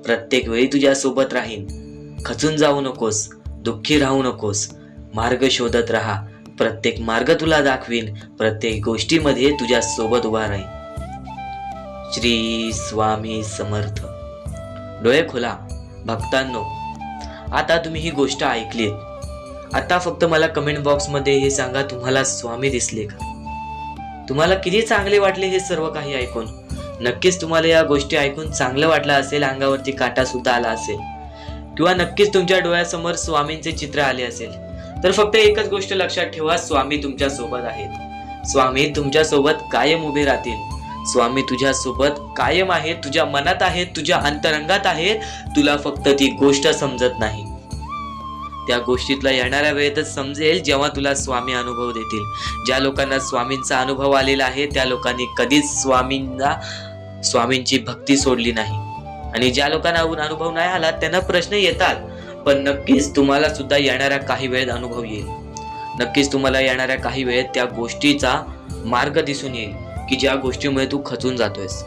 Speaker 2: प्रत्येक वेळी तुझ्या सोबत राहीन. खचून जाऊ नकोस, दुःखी राहू नकोस. मार्ग शोधत राहा. प्रत्येक मार्ग तुला दाखवीन. प्रत्येक गोष्टीमध्ये तुझ्या सोबत उभा राहीन. श्री स्वामी समर्थ. डोळे खोला भक्तांनो. आता तुम्ही ही गोष्ट ऐकलीत. आता फक्त मला कमेंट बॉक्स मध्ये हे सांगा, तुम्हाला स्वामी दिसले का? तुम्हाला किती चांगले वाटले हे सर्व काही ऐकून? नक्कीच तुम्हाला या गोष्टी ऐकून चांगलं वाटलं असेल, अंगावरती काटा सुद्धा आला असेल, किंवा नक्कीच तुमच्या डोळ्यासमोर स्वामींचे चित्र आले असेल. तर फक्त एकच गोष्ट लक्षात ठेवा, स्वामी तुमच्या सोबत आहेत. स्वामी तुमच्या सोबत कायम उभे राहतील. स्वामी तुझ्या सोबत कायम आहेत, तुझ्या मनात आहेत, तुझ्या अंतरंगात आहेत. तुला फक्त ती गोष्ट समजत नाही. त्या गोष्टीतला येणाऱ्या वेळेतच समजेल जेव्हा तुला स्वामी अनुभव देतील. ज्या लोकांना स्वामींचा अनुभव आलेला आहे त्या लोकांनी कधीच स्वामींची भक्ती सोडली नाही. आणि ज्या लोकांना अनुभव नाही आला त्यांना प्रश्न येतात, पण नक्कीच तुम्हाला सुद्धा येणाऱ्या काही वेळेत अनुभव येईल. नक्कीच तुम्हाला येणाऱ्या काही वेळेत त्या गोष्टीचा मार्ग दिसून येईल की ज्या गोष्टीमुळे तू खचून जातोयस.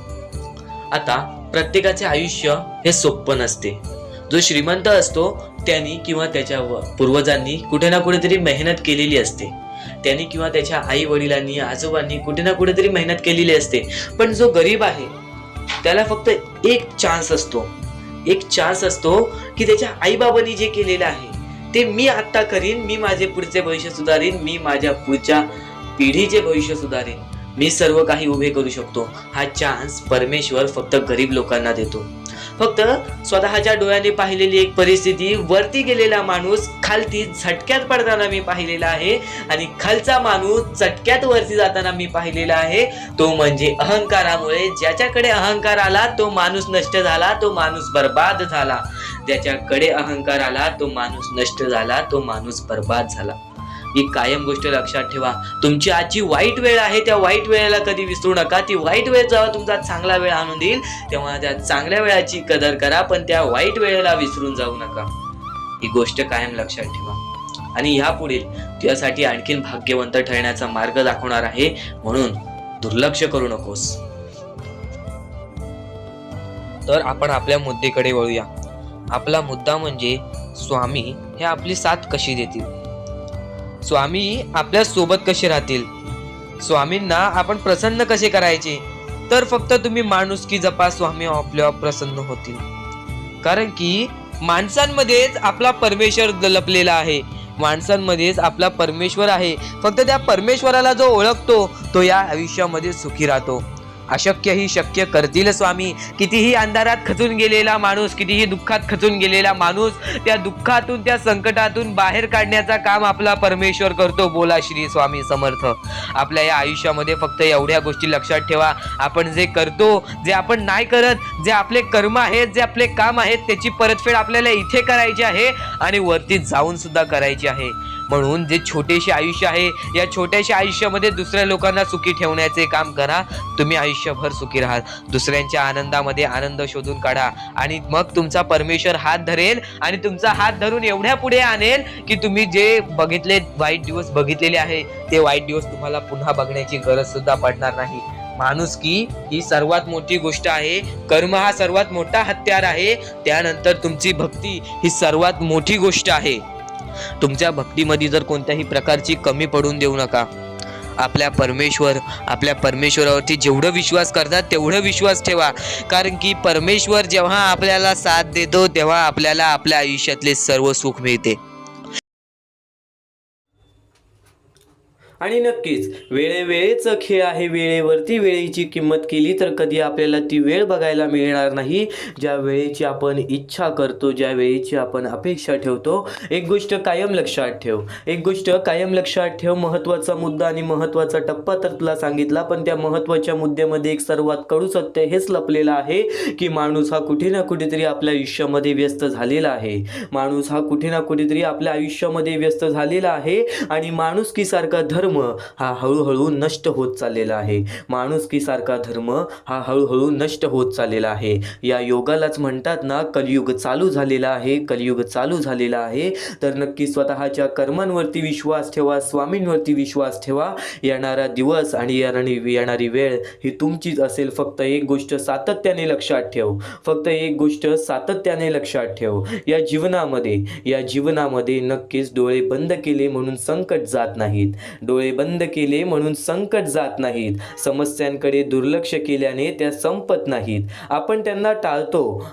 Speaker 2: आता प्रत्येकाचे आयुष्य हे सोपं नसते. जो श्रीमंत असतो त्यांनी किंवा त्याच्या पूर्वजांनी कुठे ना कुठेतरी मेहनत केलेली असते. त्यांनी किंवा त्याच्या आई वडिलांनी, आजोबांनी कुठे ना कुठेतरी मेहनत केलेली असते. पण जो गरीब आहे त्याला फक्त एक चान्स असतो. एक चान्स असतो की त्याच्या आई बाबांनी जे केलेलं आहे ते मी आता करीन. मी माझे पुढचे भविष्य सुधारीन. मी माझ्या पुढच्या पिढीचे भविष्य सुधारीन. मी सर्व काही उभे करू शकतो. हा चान्स परमेश्वर फक्त गरीब लोकांना देतो. फक्त स्वतःच्या डोळ्याने पाहिलेली एक परिस्थिती, वरती गेलेला माणूस खालती झटक्यात पडताना मी पाहिलेला आहे आणि खालचा माणूस चटक्यात वरती जाताना मी पाहिलेला आहे. तो म्हणजे अहंकारामुळे. ज्याच्याकडे अहंकार आला तो माणूस नष्ट झाला, तो माणूस बर्बाद झाला. ज्याच्याकडे अहंकार आला तो माणूस नष्ट झाला, तो माणूस बर्बाद झाला. ही कायम गोष्ट लक्षात ठेवा. तुमची आजची वाईट वेळ आहे, त्या वाईट वेळेला कधी विसरू नका. ती वाईट वेळ जेव्हा तुमचा चांगला वेळ आणून देईल तेव्हा त्या चांगल्या वेळाची कदर करा, पण त्या वाईट वेळेला विसरून जाऊ नका. ही गोष्ट कायम लक्षात ठेवा. आणि ह्यापुढील तुझ्यासाठी आणखीन भाग्यवंत ठरण्याचा मार्ग दाखवणार आहे, म्हणून दुर्लक्ष करू नकोस. तर आपण आपल्या मुद्द्याकडे वळूया. आपला मुद्दा म्हणजे स्वामी हे आपली साथ कशी देतील, स्वामी आपल्या सोबत कसे राहतील, स्वामींना आपण प्रसन्न कसे करायचे. तर फक्त तुम्ही माणुसकी जपा, स्वामी आपल्यावर प्रसन्न होतील. कारण की माणसांमध्येच आपला परमेश्वर लपलेला आहे. माणसांमध्येच आपला परमेश्वर आहे. फक्त त्या परमेश्वराला जो ओळखतो तो या आयुष्यामध्ये सुखी राहतो. अशक्य ही शक्य करतील स्वामी. कितीही अंधारात खचून गेलेला माणूस, कितीही दुःखात खचून गेलेला माणूस, त्या दुःखातून, त्या संकटातून बाहेर काढण्याचा काम आपला परमेश्वर करतो. बोला श्री स्वामी समर्थ. आपल्या या आयुष्यामध्ये फक्त एवढ्या गोष्टी लक्षात ठेवा. आपण जे करतो, जे आपण नाही करत, जे आपले कर्म आहेत, जे आपले काम आहेत, त्याची परतफेड आपल्याला इथे करायची आहे आणि वरती जाऊन सुद्धा करायची आहे. म्हणून जे छोटेसे आयुष्य आहे, या छोट्याशा आयुष्यामध्ये दुसऱ्या लोकांना सुखी ठेवण्याचे काम करा. तुम्ही आयुष्यभर सुखी राहा. दुसऱ्यांच्या आनंदामध्ये आनंद शोधून काढा आणि मग तुमचा परमेश्वर हात धरेल आणि तुमचा हात धरून एवढ्या पुढे आणेल की तुम्ही जे बघितले, वाईट दिवस बघितलेले आहे, ते वाईट दिवस तुम्हाला पुन्हा बघण्याची गरज सुद्धा पडणार नाही. माणुसकी ही सर्वात मोठी गोष्ट आहे. कर्म हा सर्वात मोठा हत्यार आहे. त्यानंतर तुमची भक्ती ही सर्वात मोठी गोष्ट आहे. तुमच्या भक्तीमध्ये जर कोणत्याही प्रकारची कमी पडून देऊ नका. आपल्या परमेश्वरावरती जेवढं विश्वास करतात तेवढं विश्वास ठेवा, कारण की परमेश्वर जेव्हा आपल्याला साथ देतो तेव्हा आपल्याला आपल्या आयुष्यातले सर्व सुख मिळते.
Speaker 1: आणि नक्कीच वेळेवेळेचं खेळ आहे. वेळेवरती वेळेची किंमत केली तर कधी आपल्याला ती वेळ बघायला मिळणार नाही. ज्या वेळेची आपण इच्छा करतो, ज्या वेळेची आपण अपेक्षा ठेवतो, एक गोष्ट कायम लक्षात ठेव, महत्त्वाचा मुद्दा आणि महत्त्वाचा टप्पा तर तुला सांगितला, पण त्या महत्त्वाच्या मुद्द्यामध्ये एक सर्वात कडू सत्य हेच लपलेलं आहे की माणूस हा कुठे ना कुठेतरी आपल्या आयुष्यामध्ये व्यस्त झालेला आहे. आणि माणुसकीसारखा धर्म हा हळूहळू नष्ट होत चाललेला आहे. या योगालाच म्हणतात ना, कलियुग चालू झालेला आहे. तर नक्की स्वतःच्या कर्मांवरती विश्वास ठेवा, स्वामींवरती विश्वास ठेवा. येणारा दिवस आणि येणारी वेळ ही तुमचीच असेल. फक्त एक गोष्ट सातत्याने लक्षात ठेव, या जीवनामध्ये नक्कीच डोळे बंद केले म्हणून संकट जात नाहीत. समस्यांकडे दुर्लक्ष केल्याने त्या संपत नाहीत. आपण त्यांना टाळतो,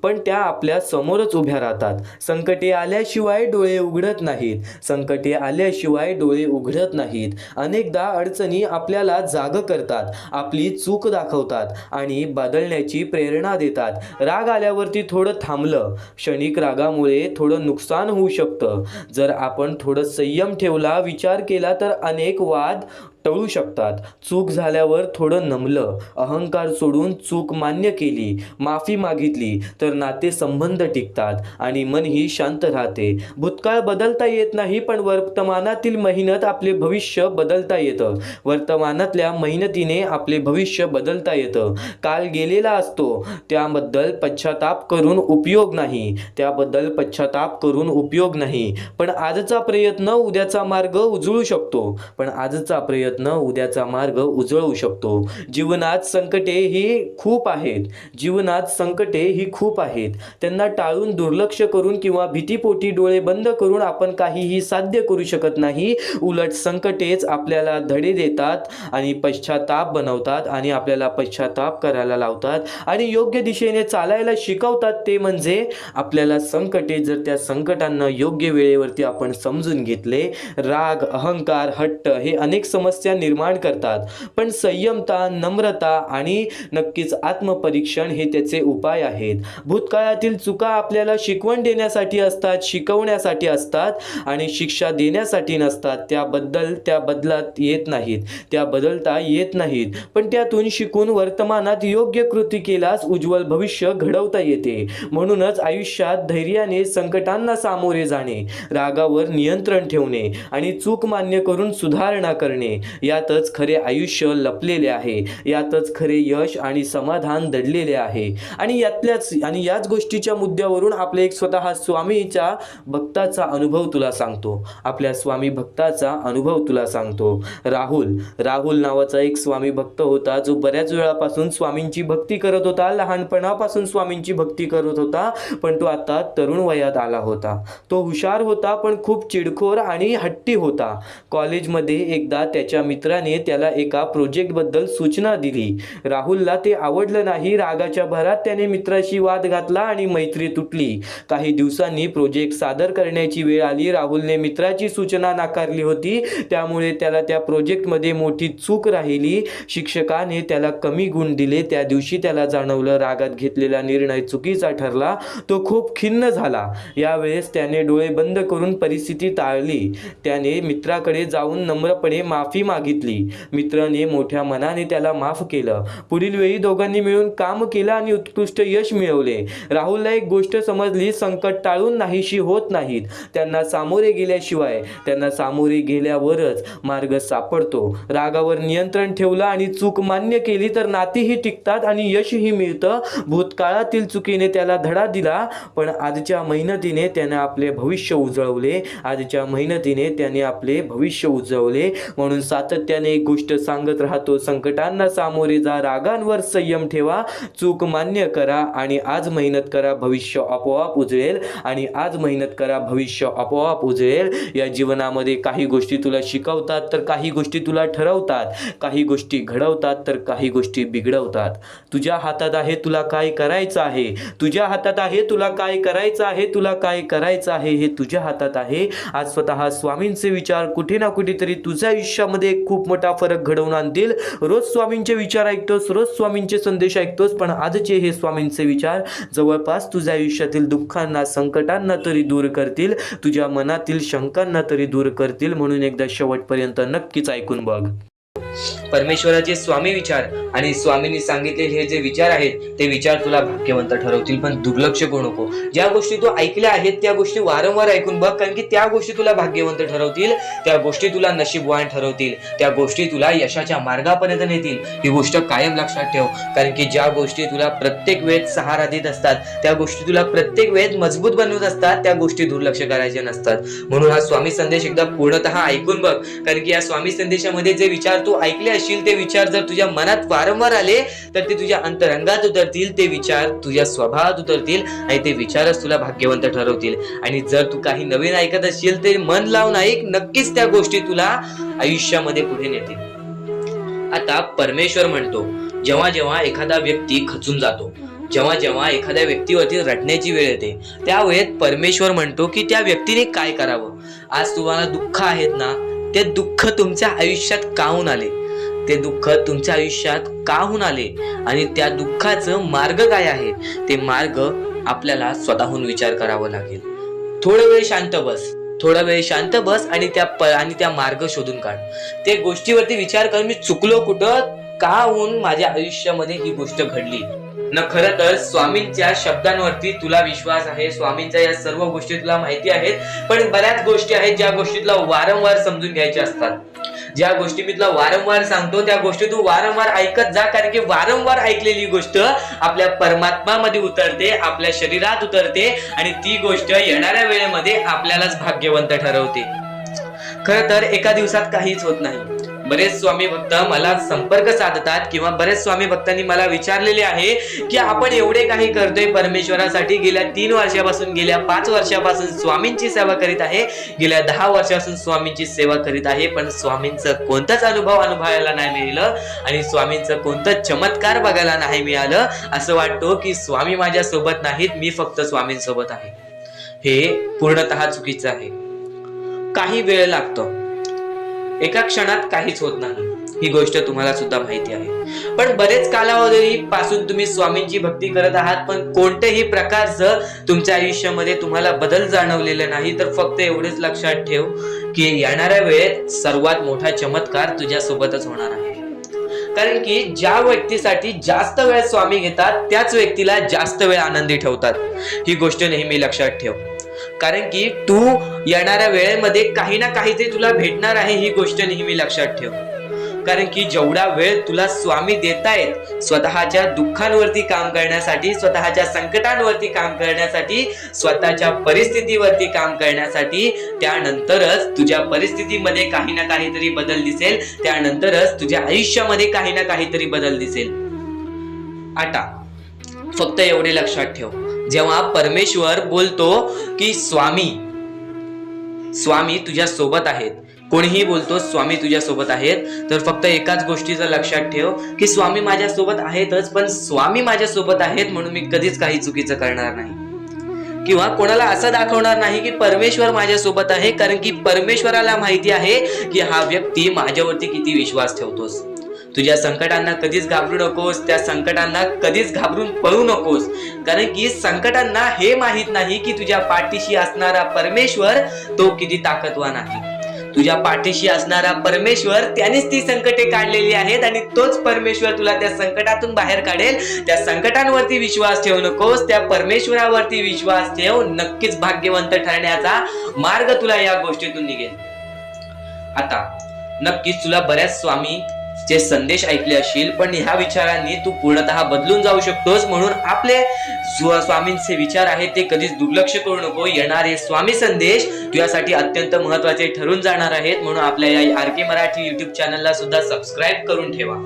Speaker 1: पण त्या आपल्या समोरच उभ्या राहतात. संकटे आल्याशिवाय डोळे उघडत नाहीत. अनेकदा अडचणी आपल्याला जाग करतात, आपली चूक दाखवतात आणि बदलण्याची प्रेरणा देतात. राग आल्यावरती थोडं थांबलं, क्षणिक रागामुळे थोडं नुकसान होऊ शकतं. जर आपण थोडं संयम ठेवला, विचार केला तर अनेक वाद टळू शकतात. चूक झाल्यावर थोडं नमलं, अहंकार सोडून चूक मान्य केली, माफी मागितली तर नातेसंबंध टिकतात आणि मनही शांत राहते. भूतकाळ बदलता येत नाही, पण वर्तमानातील मेहनत आपले भविष्य बदलता येतं. वर्तमानातल्या मेहनतीने आपले भविष्य बदलता येतं. काल गेलेला असतो, त्याबद्दल पश्चाताप करून उपयोग नाही. पण आजचा प्रयत्न उद्याचा मार्ग उजळू शकतो. जीवनात संकटे ही खूप आहेत. त्यांना टाळून, दुर्लक्ष करून किंवा भीतीपोटी डोळे बंद करून आपण काहीही साध्य करू शकत नाही. उलट संकटेच आपल्याला धडे देतात आणि पश्चाताप बनवतात आणि आपल्याला पश्चाताप करायला लावतात आणि योग्य दिशेने चालायला शिकवतात. ते म्हणजे आपल्याला संकटे, जर त्या संकटांना योग्य वेळेवरती आपण समजून घेतले, राग, अहंकार, हट्ट हे अनेक समस्या निर्माण करतात. पण संयमता, नम्रता आणि नक्कीच आत्मपरीक्षण हे त्याचे उपाय आहेत. भूतकाळातील चुका आपल्याला शिकवण देण्यासाठी असतात, शिकवण्यासाठी असतात आणि शिक्षा देण्यासाठी नसतात. त्या बदलता येत नाहीत. पण त्यातून शिकून वर्तमानात योग्य कृती केल्यास उज्ज्वल भविष्य घडवता येते. म्हणूनच आयुष्यात धैर्याने संकटांना सामोरे जाणे, रागावर नियंत्रण ठेवणे आणि चूक मान्य करून सुधारणा करणे, यातच खरे आयुष्य लपलेले आहे. यातच खरे यश आणि समाधान दडलेले आहे. आणि याच गोष्टीच्या मुद्द्यावरून आपल्या एक स्वतः स्वामीच्या भक्ताचा अनुभव तुला सांगतो. राहुल नावाचा एक स्वामी भक्त होता, जो बऱ्याच वेळापासून स्वामींची भक्ती करत होता. लहानपणापासून स्वामींची भक्ती करत होता, पण तो आता तरुण वयात आला होता. तो हुशार होता, पण खूप चिडखोर आणि हट्टी होता. कॉलेजमध्ये एकदा त्याच्या मित्राने त्याला एका प्रोजेक्टबद्दल सूचना दिली. राहुलला ते आवडलं नाही. रागाच्या भरात त्याने मित्राशी वाद घातला आणि मैत्री तुटली. काही दिवसांनी प्रोजेक्ट सादर करण्याची वेळ आली. राहुलने मित्राची सूचना नाकारली होती, त्यामुळे त्याला त्या प्रोजेक्टमध्ये मोठी चूक राहिली. शिक्षकाने त्याला कमी गुण दिले. त्या दिवशी त्याला जाणवलं, रागात घेतलेला निर्णय चुकीचा ठरला. तो खूप खिन्न झाला. यावेळेस त्याने डोळे बंद करून परिस्थिती टाळली. त्याने मित्राकडे जाऊन नम्रपणे माफी मागितली. मित्राने मोठ्या मनाने त्याला माफ केलं. पुढील वेळी दोघांनी मिळून काम केलं आणि उत्कृष्ट यश मिळवले. राहुलला एक गोष्ट समजली, संकट टाळून नाहीशी होत नाहीत, त्यांना सामोरे गेल्यावरच मार्ग सापडतो. रागावर नियंत्रण ठेवलं आणि चूक मान्य केली तर नातीही टिकतात आणि यशही मिळतं. भूतकाळातील चुकीने त्याला धडा दिला, पण आजच्या मेहनतीने त्याने आपले भविष्य उजळवले. म्हणून सातत्याने एक गोष्ट सांगत राहतो, संकटांना सामोरे जा, रागांवर संयम ठेवा, चूक मान्य करा आणि आज मेहनत करा, भविष्य आपोआप उजळेल. आणि आज मेहनत करा, भविष्य आपोआप उजळेल. या जीवनामध्ये काही गोष्टी तुला शिकवतात तर काही गोष्टी तुला ठरवतात, काही गोष्टी घडवतात तर काही गोष्टी बिघडवतात. तुझ्या हातात आहे तुला काय करायचं आहे, तुझ्या हातात आहे तुला काय करायचं आहे, तुला काय करायचं आहे हे तुझ्या हातात आहे. आज स्वतः स्वामींचे विचार कुठे ना कुठेतरी तुझ्या आयुष्यामध्ये खूप मोठा फरक घडवून आणतील. रोज स्वामींचे विचार ऐकतोस, रोज स्वामींचे संदेश ऐकतोस, पण आजचे हे स्वामींचे विचार जवळपास तुझ्या आयुष्यातील दुःखांना, संकटांना तरी दूर करतील, तुझ्या मनातील शंकांना तरी दूर करतील. म्हणून एकदा शेवटपर्यंत नक्कीच ऐकून बघ.
Speaker 2: परमेश्वराचे स्वामी विचार आणि स्वामींनी सांगितलेले हे जे विचार आहेत ते विचार तुला भाग्यवंत ठरवतील. पण दुर्लक्ष करू नको. ज्या गोष्टी तू ऐकल्या आहेत त्या गोष्टी वारंवार ऐकून बघ, कारण की त्या गोष्टी तुला भाग्यवंत ठरवतील, त्या गोष्टी तुला नशीबवान ठरवतील, त्या गोष्टी तुला यशाच्या मार्गापर्यंत नेतील. ही गोष्ट कायम लक्षात ठेव, कारण की ज्या गोष्टी तुला प्रत्येक वेळेत सहारा देत असतात, त्या गोष्टी तुला प्रत्येक वेळेत मजबूत बनवत असतात, त्या गोष्टी दुर्लक्ष करायचे नसतात. म्हणून हा स्वामी संदेश एकदा पूर्णतः ऐकून बघ, कारण की या स्वामी संदेशामध्ये जे विचार तू ऐकले असतील ते विचार जर तुझ्या मनात वारंवार आले तर ते तुझ्या अंतरंगात उतरतील, ते विचार तुझ्या स्वभावात उतरतील आणि ते विचारच तुला भाग्यवंत ठरवतील. आणि जर तू काही नवीन ऐकत असशील तर मन लावून ऐक, नक्कीच त्या गोष्टी तुला आयुष्यामध्ये पुढे नेतील. आता परमेश्वर म्हणतो, जेव्हा जेव्हा एखादा व्यक्ती खचून जातो, जेव्हा जेव्हा एखाद्या व्यक्तीवरती रडण्याची वेळ येते, त्या वेळेत परमेश्वर म्हणतो की त्या व्यक्तीने काय करावं. आज तुम्हाला दुःख आहेत ना, ते दुःख तुमच्या आयुष्यात काहून आले, ते दुःख तुमच्या आयुष्यात काहून आले आणि त्या दुःखाचं मार्ग काय आहे, ते मार्ग आपल्याला स्वतःहून विचार करावा लागेल. थोडा वेळ शांत बस, थोडा वेळ शांत बस आणि त्या मार्ग शोधून काढ. त्या गोष्टीवरती विचार कर, मी चुकलो कुठं, का होऊन माझ्या आयुष्यामध्ये ही गोष्ट घडली न. खरं तर स्वामींच्या शब्दांवरती तुला विश्वास आहे, स्वामींच्या या सर्व गोष्टी तुला माहिती आहेत, पण बऱ्याच गोष्टी आहेत ज्या गोष्टी तुला वारंवार समजून घ्यायच्या असतात. ज्या गोष्टी मी तुला वारंवार सांगतो त्या गोष्टी तू वारंवार ऐकत जा, कारण की वारंवार ऐकलेली गोष्ट आपल्या परमात्मामध्ये उतरते, आपल्या शरीरात उतरते आणि ती गोष्ट येणाऱ्या वेळेमध्ये आपल्यालाच भाग्यवंत ठरवते. खरं तर एका दिवसात काहीच होत नाही. बरेच स्वामी भक्त मला संपर्क साधतात किंवा बरेच स्वामी भक्तांनी मला विचारलेले आहे की आपण एवढे काही करतोय परमेश्वरासाठी, गेल्या 3 वर्षापासून, गेल्या 5 वर्षापासून स्वामींची सेवा करीत आहे, गेल्या 10 वर्षापासून स्वामींची सेवा करीत आहे, पण स्वामींचं कोणताच अनुभव अनुभवायला नाही मिळालं आणि स्वामींचं कोणतं चमत्कार बघायला नाही मिळालं. असं वाटतं की स्वामी माझ्या सोबत नाहीत, मी फक्त स्वामींसोबत आहे. हे पूर्णतः चुकीचं आहे. काही वेळ लागतो, एका क्षणात काहीच होत नाही, ही गोष्ट तुम्हाला सुद्धा माहिती आहे. पण बरेच कालावधी पासून तुम्ही स्वामींची भक्ती करत आहात, पण कोणत्याही प्रकारचं तुमच्या आयुष्यामध्ये तुम्हाला बदल जाणवलेला नाही. तर फक्त एवढेच लक्षात ठेव की येणाऱ्या वेळेत सर्वात मोठा चमत्कार तुझ्या सोबतच होणार आहे. कारण की ज्या व्यक्तीसाठी जास्त वेळ स्वामी घेतात त्याच व्यक्तीला जास्त वेळ आनंदी ठेवतात. ही गोष्ट नेहमी लक्षात ठेव, कारण की तू येणाऱ्या वेळेमध्ये काही ना काहीतरी तुला भेटणार आहे, ही गोष्ट नेहमी लक्षात ठेव. कारण की जेवढा वेळ तुला स्वामी देतायत स्वतःच्या दुःखांवरती काम करण्यासाठी, स्वतःच्या संकटांवरती काम करण्यासाठी, स्वतःच्या परिस्थितीवरती काम करण्यासाठी, त्यानंतरच तुझ्या परिस्थितीमध्ये काही ना काहीतरी बदल दिसेल, त्यानंतरच तुझ्या आयुष्यामध्ये काही ना काहीतरी बदल दिसेल. आता फक्त एवढे लक्षात ठेव, जेव्हा परमेश्वर बोलतो की स्वामी तुझ्या सोबत आहेत, कोणीही बोलतो स्वामी तुझ्या सोबत आहेत, तर फक्त एकाच गोष्टीचं लक्षात ठेव की स्वामी माझ्या सोबत आहेतच, पण स्वामी माझ्या सोबत आहेत म्हणून मी कधीच काही चुकीचं करणार नाही किंवा कोणाला असं दाखवणार नाही की परमेश्वर माझ्या सोबत आहे, कारण की परमेश्वराला माहिती आहे की हा व्यक्ती माझ्यावरती किती विश्वास ठेवतोस. तुझ्या संकटांना कधीच घाबरू नकोस, त्या संकटांना कधीच घाबरून पळू नकोस, कारण की संकटांना हे माहित नाही की तुझ्या पाठीशी असणारा परमेश्वर तो किती ताकदवान आहे. तुझ्या पाठीशी असणारा परमेश्वर त्यानेच ती संकटे काढलेली आहेत आणि तोच परमेश्वर तुला त्या संकटातून बाहेर काढेल. त्या संकटांवरती विश्वास ठेवू नकोस, त्या परमेश्वरावरती विश्वास ठेव. नक्कीच भाग्यवंत ठरण्याचा मार्ग तुला या गोष्टीतून निघेल. आता नक्कीच तुला बऱ्याच स्वामी चे संदेश ऐकले असतील, पण ह्या विचारांनी तू पूर्णतः बदलून जाऊ शकतोस. म्हणून आपले स्वामींचे विचार आहेत ते कधीच दुर्लक्ष करू नको. येणारे स्वामी संदेश तुझ्यासाठी अत्यंत महत्वाचे ठरून जाणार आहेत. म्हणून आपल्या या RK मराठी युट्यूब चॅनलला सुद्धा सबस्क्राईब करून ठेवा.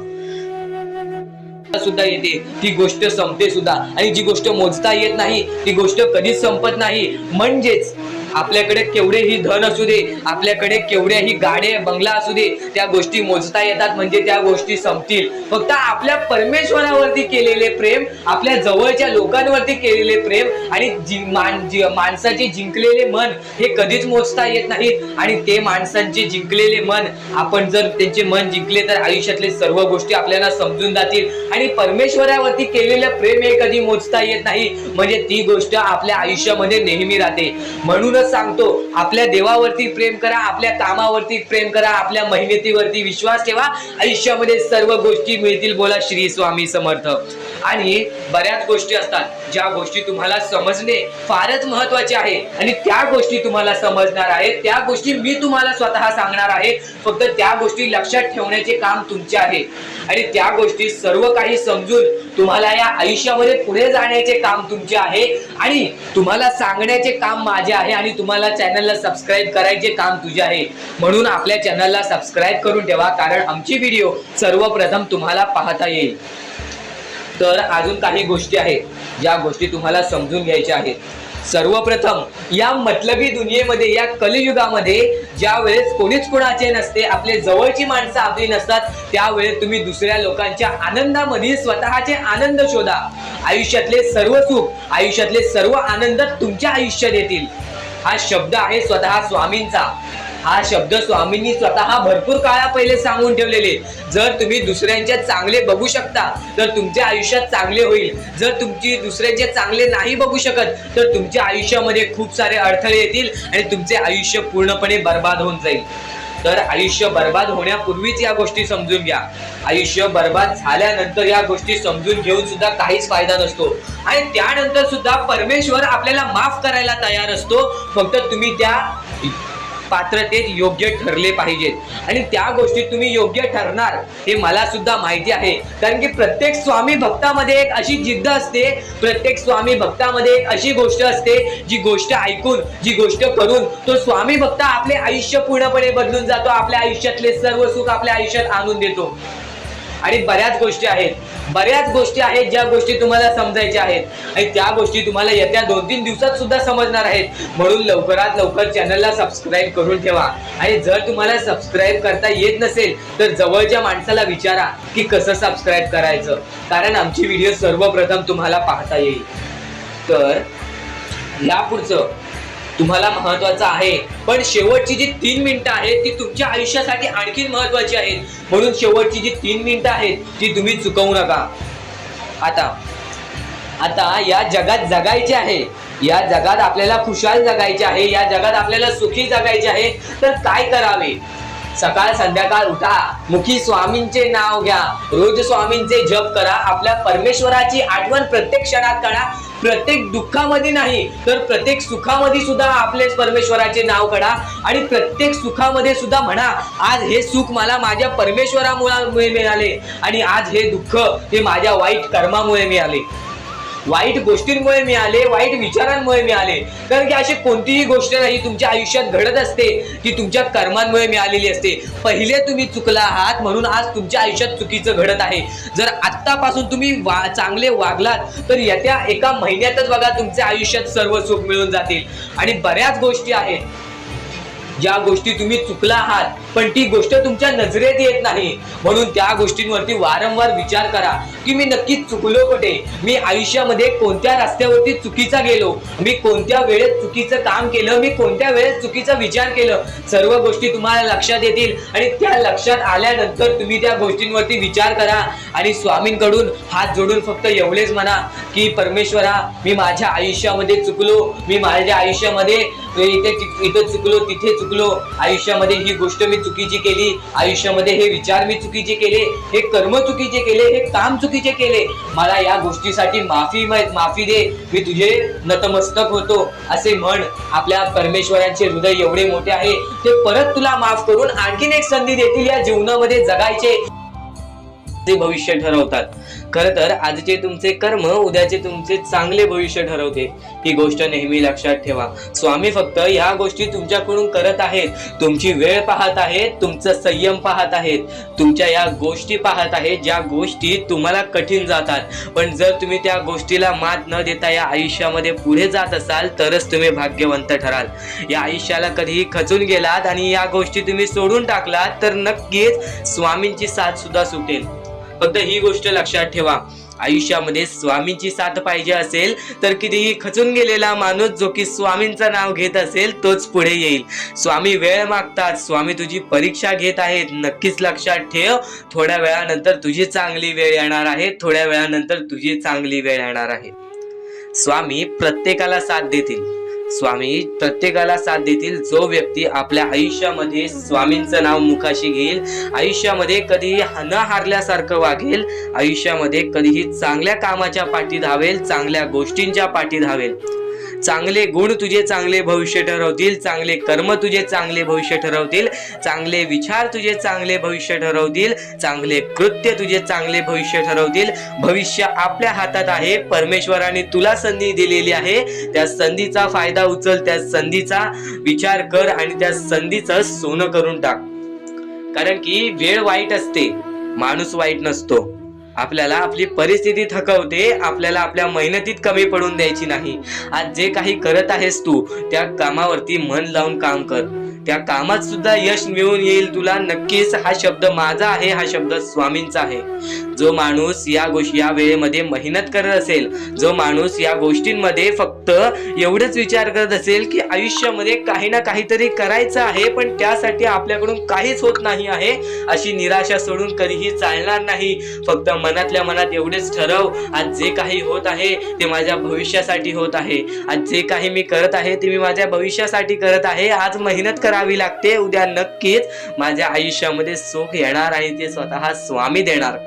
Speaker 2: सुद्धा येते ती गोष्ट संपते सुद्धा, आणि जी गोष्ट मोजता येत नाही ती गोष्ट कधीच संपत नाही. म्हणजेच आपल्याकडे केवढेही धन असू दे, आपल्याकडे केवढ्याही गाडे बंगला असू दे, त्या गोष्टी मोजता येतात म्हणजे त्या गोष्टी संपतील. फक्त आपल्या परमेश्वरावरती केलेले प्रेम, आपल्या जवळच्या लोकांवरती केलेले प्रेम आणि माणसाचे जिंकलेले मन हे कधीच मोजता येत नाही. आणि ते माणसांचे जिंकलेले मन, आपण जर त्यांचे मन जिंकले तर आयुष्यातले सर्व गोष्टी आपल्याला समजून जातील. आणि परमेश्वरावरती केलेलं प्रेम हे कधी मोजता येत नाही म्हणजे ती गोष्ट आपल्या आयुष्यामध्ये नेहमी राहते. म्हणून सांगतो, आपल्या देवावरती प्रेम करा, आपल्या कामावरती प्रेम करा, आपल्या मेहनतीवरती विश्वास ठेवा, आयुष्यामध्ये सर्व गोष्टी मिळतील. बोला श्री स्वामी समर्थ. आणि बऱ्याच गोष्टी असतात ज्या गोष्टी तुम्हाला समजणे फारच महत्वाचे आहे, आणि त्या गोष्टी तुम्हाला समजणार आहेत, त्या गोष्टी मी तुम्हाला स्वतः सांगणार आहे. फक्त त्या गोष्टी लक्षात ठेवण्याचे काम तुमचे आहे, आणि त्या गोष्टी सर्व काही समजून तुम्हाला या आयुष्यामध्ये पुढे जाण्याचे काम तुमचे आहे, आणि तुम्हाला सांगण्याचे काम माझे आहे, आणि तुम्हाला चॅनलला सबस्क्राईब करायचे काम तुझे आहे. म्हणून आपल्या चॅनलला सबस्क्राईब करून ठेवा, कारण आमची व्हिडिओ सर्वप्रथम तुम्हाला पाहता येईल. तर अजून काही गोष्टी आहेत ज्या गोष्टी तुम्हाला समजून घ्यायच्या आहेत. सर्वप्रथम, या मतलबी दुनियेमध्ये, या कलियुगामध्ये ज्या वेळेस कोणीच कोणाचे नसते, आपले जवळची माणसं आपली नसतात, त्यावेळेस तुम्ही दुसऱ्या लोकांच्या आनंदामध्ये स्वतःचे आनंद शोधा. आयुष्यातले सर्व सुख, आयुष्यातले सर्व आनंद तुमच्या आयुष्यात येतील. हा शब्द आहे स्वतः स्वामींचा. हा शब्द स्वामींनी स्वतः भरपूर काळा पहिले सांगून ठेवलेले. जर तुम्ही दुसऱ्यांच्या चांगले बघू शकता तर तुमच्या आयुष्यात चांगले होईल. जर तुमची दुसऱ्यांचे चांगले नाही बघू शकत तर तुमच्या आयुष्यामध्ये खूप सारे अडथळे येतील आणि तुमचे आयुष्य पूर्णपणे बर्बाद होऊन जाईल. तर आयुष्य बर्बाद होण्यापूर्वीच या गोष्टी समजून घ्या. आयुष्य बर्बाद झाल्यानंतर या गोष्टी समजून घेऊन सुद्धा काहीच फायदा नसतो, आणि त्यानंतर सुद्धा परमेश्वर आपल्याला माफ करायला तयार असतो. फक्त तुम्ही त्या पात्रतेत योग्य ठरले पाहिजेत, आणि त्या गोष्टीत तुम्ही योग्य ठरणार हे मला सुद्धा माहिती आहे. कारण की प्रत्येक स्वामी भक्तामध्ये एक अशी जिद्द असते, प्रत्येक स्वामी भक्तामध्ये एक अशी गोष्ट असते, जी गोष्ट ऐकून, जी गोष्ट करून तो स्वामी भक्त आपले आयुष्य पूर्णपणे बदलून जातो, आपल्या आयुष्यातले सर्व सुख आपल्या आयुष्यात आणून देतो. आणि बऱ्याच गोष्टी आहेत ज्या गोष्टी तुम्हाला समजायच्या आहेत, आणि त्या गोष्टी तुम्हाला येत्या 2-3 दिवसात सुद्धा समजणार आहेत. म्हणून लवकरात लवकर चॅनलला सबस्क्राईब करून ठेवा. आणि जर तुम्हाला सबस्क्राईब करता येत नसेल तर जवळच्या माणसाला विचारा की कसं सबस्क्राईब करायचं, कारण आमची व्हिडिओ सर्वप्रथम तुम्हाला पाहता येईल. तर यापुढचं तुम्हाला महत्वाचं आहे, पण शेवटची जी 3 मिनिटं आहेत ती तुमच्या आयुष्यासाठी आणखी महत्वाची आहेत. म्हणून शेवटची जी 3 मिनिटं आहेत ती तुम्ही चुकवू नका. आता या जगात जगायचे आहे, या जगात आपल्याला खुशाल जगायचे आहे, या जगात आपल्याला सुखी जगायचे आहे. तर काय करावे? सकाळ संध्याकाळ उठा, मुखी स्वामींचे नाव घ्या, रोज स्वामींचे जप करा, आपल्या परमेश्वराची आठवण प्रत्येक क्षणात करा. प्रत्येक दुःखामध्ये नाही तर प्रत्येक सुखामध्ये सुद्धा आपलेच परमेश्वराचे नाव काढा, आणि प्रत्येक सुखामध्ये सुद्धा म्हणा, आज हे सुख मला माझ्या परमेश्वरामुळे मिळाले, आणि आज हे दुःख हे माझ्या वाईट कर्मामुळे मिळाले, वाईट गोष्टींमुळे मिळाले, वाईट विचारांमुळे मिळाले. कारण की अशी कोणतीही गोष्ट नाही तुमच्या आयुष्यात घडत असते की तुमच्या कर्मांमुळे मिळालेली असते. पहिले तुम्ही चुकला आहात म्हणून आज तुमच्या आयुष्यात चुकीचं घडत आहे. जर आत्तापासून तुम्ही चांगले वागलात तर येत्या 1 महिन्यातच बघा तुमच्या आयुष्यात सर्व सुख मिळून जातील. आणि बऱ्याच गोष्टी आहेत ज्या गोष्टी तुम्ही चुकला आहात पण ती गोष्ट तुमच्या नजरेत येत नाही, म्हणून त्या गोष्टींवरती वारंवार विचार करा की मी नक्की चुकलो कुठे, मी आयुष्यामध्ये कोणत्या रस्त्यावरती चुकीचा गेलो, मी कोणत्या वेळेत चुकीचं काम केलं, मी कोणत्या वेळेत चुकीचा विचार केलं. सर्व गोष्टी तुम्हाला लक्षात येतील, आणि त्या लक्षात आल्यानंतर तुम्ही त्या गोष्टींवरती विचार करा आणि स्वामींकडून हात जोडून फक्त एवढेच म्हणा की परमेश्वरा, मी माझ्या आयुष्यामध्ये चुकलो, मी माझ्या आयुष्यामध्ये इथे चुकलो, तिथे चुकलो, आयुष्यामध्ये ही गोष्ट मी चुकीची केली, आयुष्यामध्ये हे विचार मी चुकीचे केले, हे कर्म चुकीचे केले, हे काम चुकीचे केले, मला या गोष्टीसाठी माफी दे, मी तुझे नतमस्तक होतो असे म्हण. आपल्या परमेश्वरांचे हृदय एवढे मोठे आहे, ते परत तुला माफ करून आणखीन एक संधी देतील या जीवनामध्ये जगायचे. आजचे भविष्य ठरवतात. खर तर आजचे तुमचे कर्म उद्याचे तुमचे चांगले भविष्य ठरवते. ही गोष्ट नेहमी लक्षात ठेवा. स्वामी फक्त या गोष्टी तुमच्याकडून करत आहेत, तुमची वेळ पाहत आहेत, तुमचा संयम पाहत आहेत, तुमच्या या गोष्टी पाहत आहेत ज्या गोष्टी तुम्हाला कठीण जातात. पण जर तुम्ही त्या गोष्टीला मात न देता या आयुष्यामध्ये पुढे जात असाल तरच तुम्ही भाग्यवंत ठराल. या आयुष्याला कधीही खचून गेलात आणि या गोष्टी तुम्ही सोडून टाकलात तर नक्कीच स्वामींची साथ सुद्धा सुटेल. फक्त ही गोष्ट लक्षात ठेवा, आयुष्यामध्ये स्वामींची साथ पाहिजे असेल तर कितीही खचून गेलेला माणूस जो की स्वामींचं नाव घेत असेल तोच पुढे येईल. स्वामी वेळ मागतात, स्वामी तुझी परीक्षा घेत आहेत. नक्कीच लक्षात ठेव, थोड्या वेळानंतर तुझी चांगली वेळ येणार आहे, थोड्या वेळानंतर तुझी चांगली वेळ येणार आहे. स्वामी प्रत्येकाला साथ देतील. स्वामी प्रत्येकाला साथ देतील जो व्यक्ती आपल्या आयुष्यामध्ये स्वामींचं नाव मुखाशी घेईल, आयुष्यामध्ये कधीही न हारल्यासारखं वागेल, आयुष्यामध्ये कधीही चांगल्या कामाच्या पाठी धावेल, चांगल्या गोष्टींच्या पाठी धावेल. चांगले गुण तुझे चांगले भविष्य ठरवतील, चांगले कर्म तुझे चांगले भविष्य ठरवतील, चांगले विचार तुझे चांगले भविष्य ठरवतील, चांगले कृत्य तुझे चांगले भविष्य ठरवतील. भविष्य आपल्या हातात आहे. परमेश्वराने तुला संधी दिलेली आहे. त्या संधीचा फायदा उचल, त्या संधीचा विचार कर आणि त्या संधीचं सोनं करून टाक. कारण की वेळ वाईट असते, माणूस वाईट नसतो. आपल्याला आपली परिस्थिती थकवते, आपल्याला आपल्या मेहनतीत कमी पडून द्यायची नाही. आज जे काही करत आहेस तू त्या कामावरती मन लावून काम कर, त्या कामात सुद्धा यश मिळून येईल तुला. नक्कीच हा शब्द माझा आहे, हा शब्द स्वामींचा आहे. जो माणूस या वेळेमध्ये मेहनत करत असेल, जो माणूस या गोष्टींमध्ये फक्त एवढंच विचार करत असेल की आयुष्यामध्ये काही ना काहीतरी करायचं आहे पण त्यासाठी आपल्याकडून काहीच होत नाही आहे, अशी निराशा सोडून कधीही चालणार नाही. फक्त मनातल्या मनात एवढेच ठरव, आज जे काही होत आहे ते माझ्या भविष्यासाठी होत आहे. आज जे काही मी करत आहे ते मी माझ्या भविष्यासाठी करत आहे. आज मेहनत करावी लागते, उद्या नक्कीच माझ्या आयुष्यामध्ये सुख येणार आणि ते स्वतः स्वामी देणार.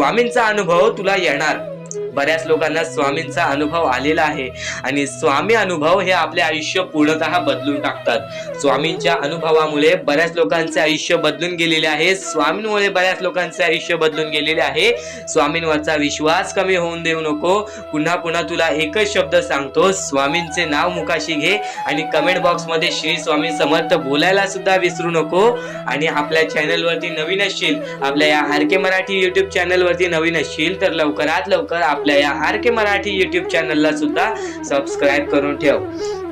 Speaker 2: स्वामींचा अनुभव तुला येणार. बऱ्याच लोकांना स्वामींचा अनुभव आलेला आहे आणि स्वामी अनुभव हे आपले आयुष्य पूर्णतः बदलून टाकतात. स्वामींच्या अनुभवामुळे बऱ्याच लोकांचे आयुष्य बदलून गेलेले आहे. स्वामींमुळे बऱ्याच लोकांचे आयुष्य बदलून गेलेले आहे. स्वामींवरचा विश्वास कमी होऊन देऊ नको. पुन्हा पुन्हा तुला एकच शब्द सांगतो, स्वामींचे नाव मुखाशी घे आणि कमेंट बॉक्स मध्ये श्री स्वामी समर्थ बोलायला सुद्धा विसरू नको. आणि आपल्या चॅनलवरती नवीन असशील, आपल्या या आर.के. मराठी युट्यूब चॅनलवरती नवीन असशील तर लवकरात लवकर आपल्या या आर.के. मराठी युट्यूब चॅनलला सुद्धा सबस्क्राईब करून ठेव.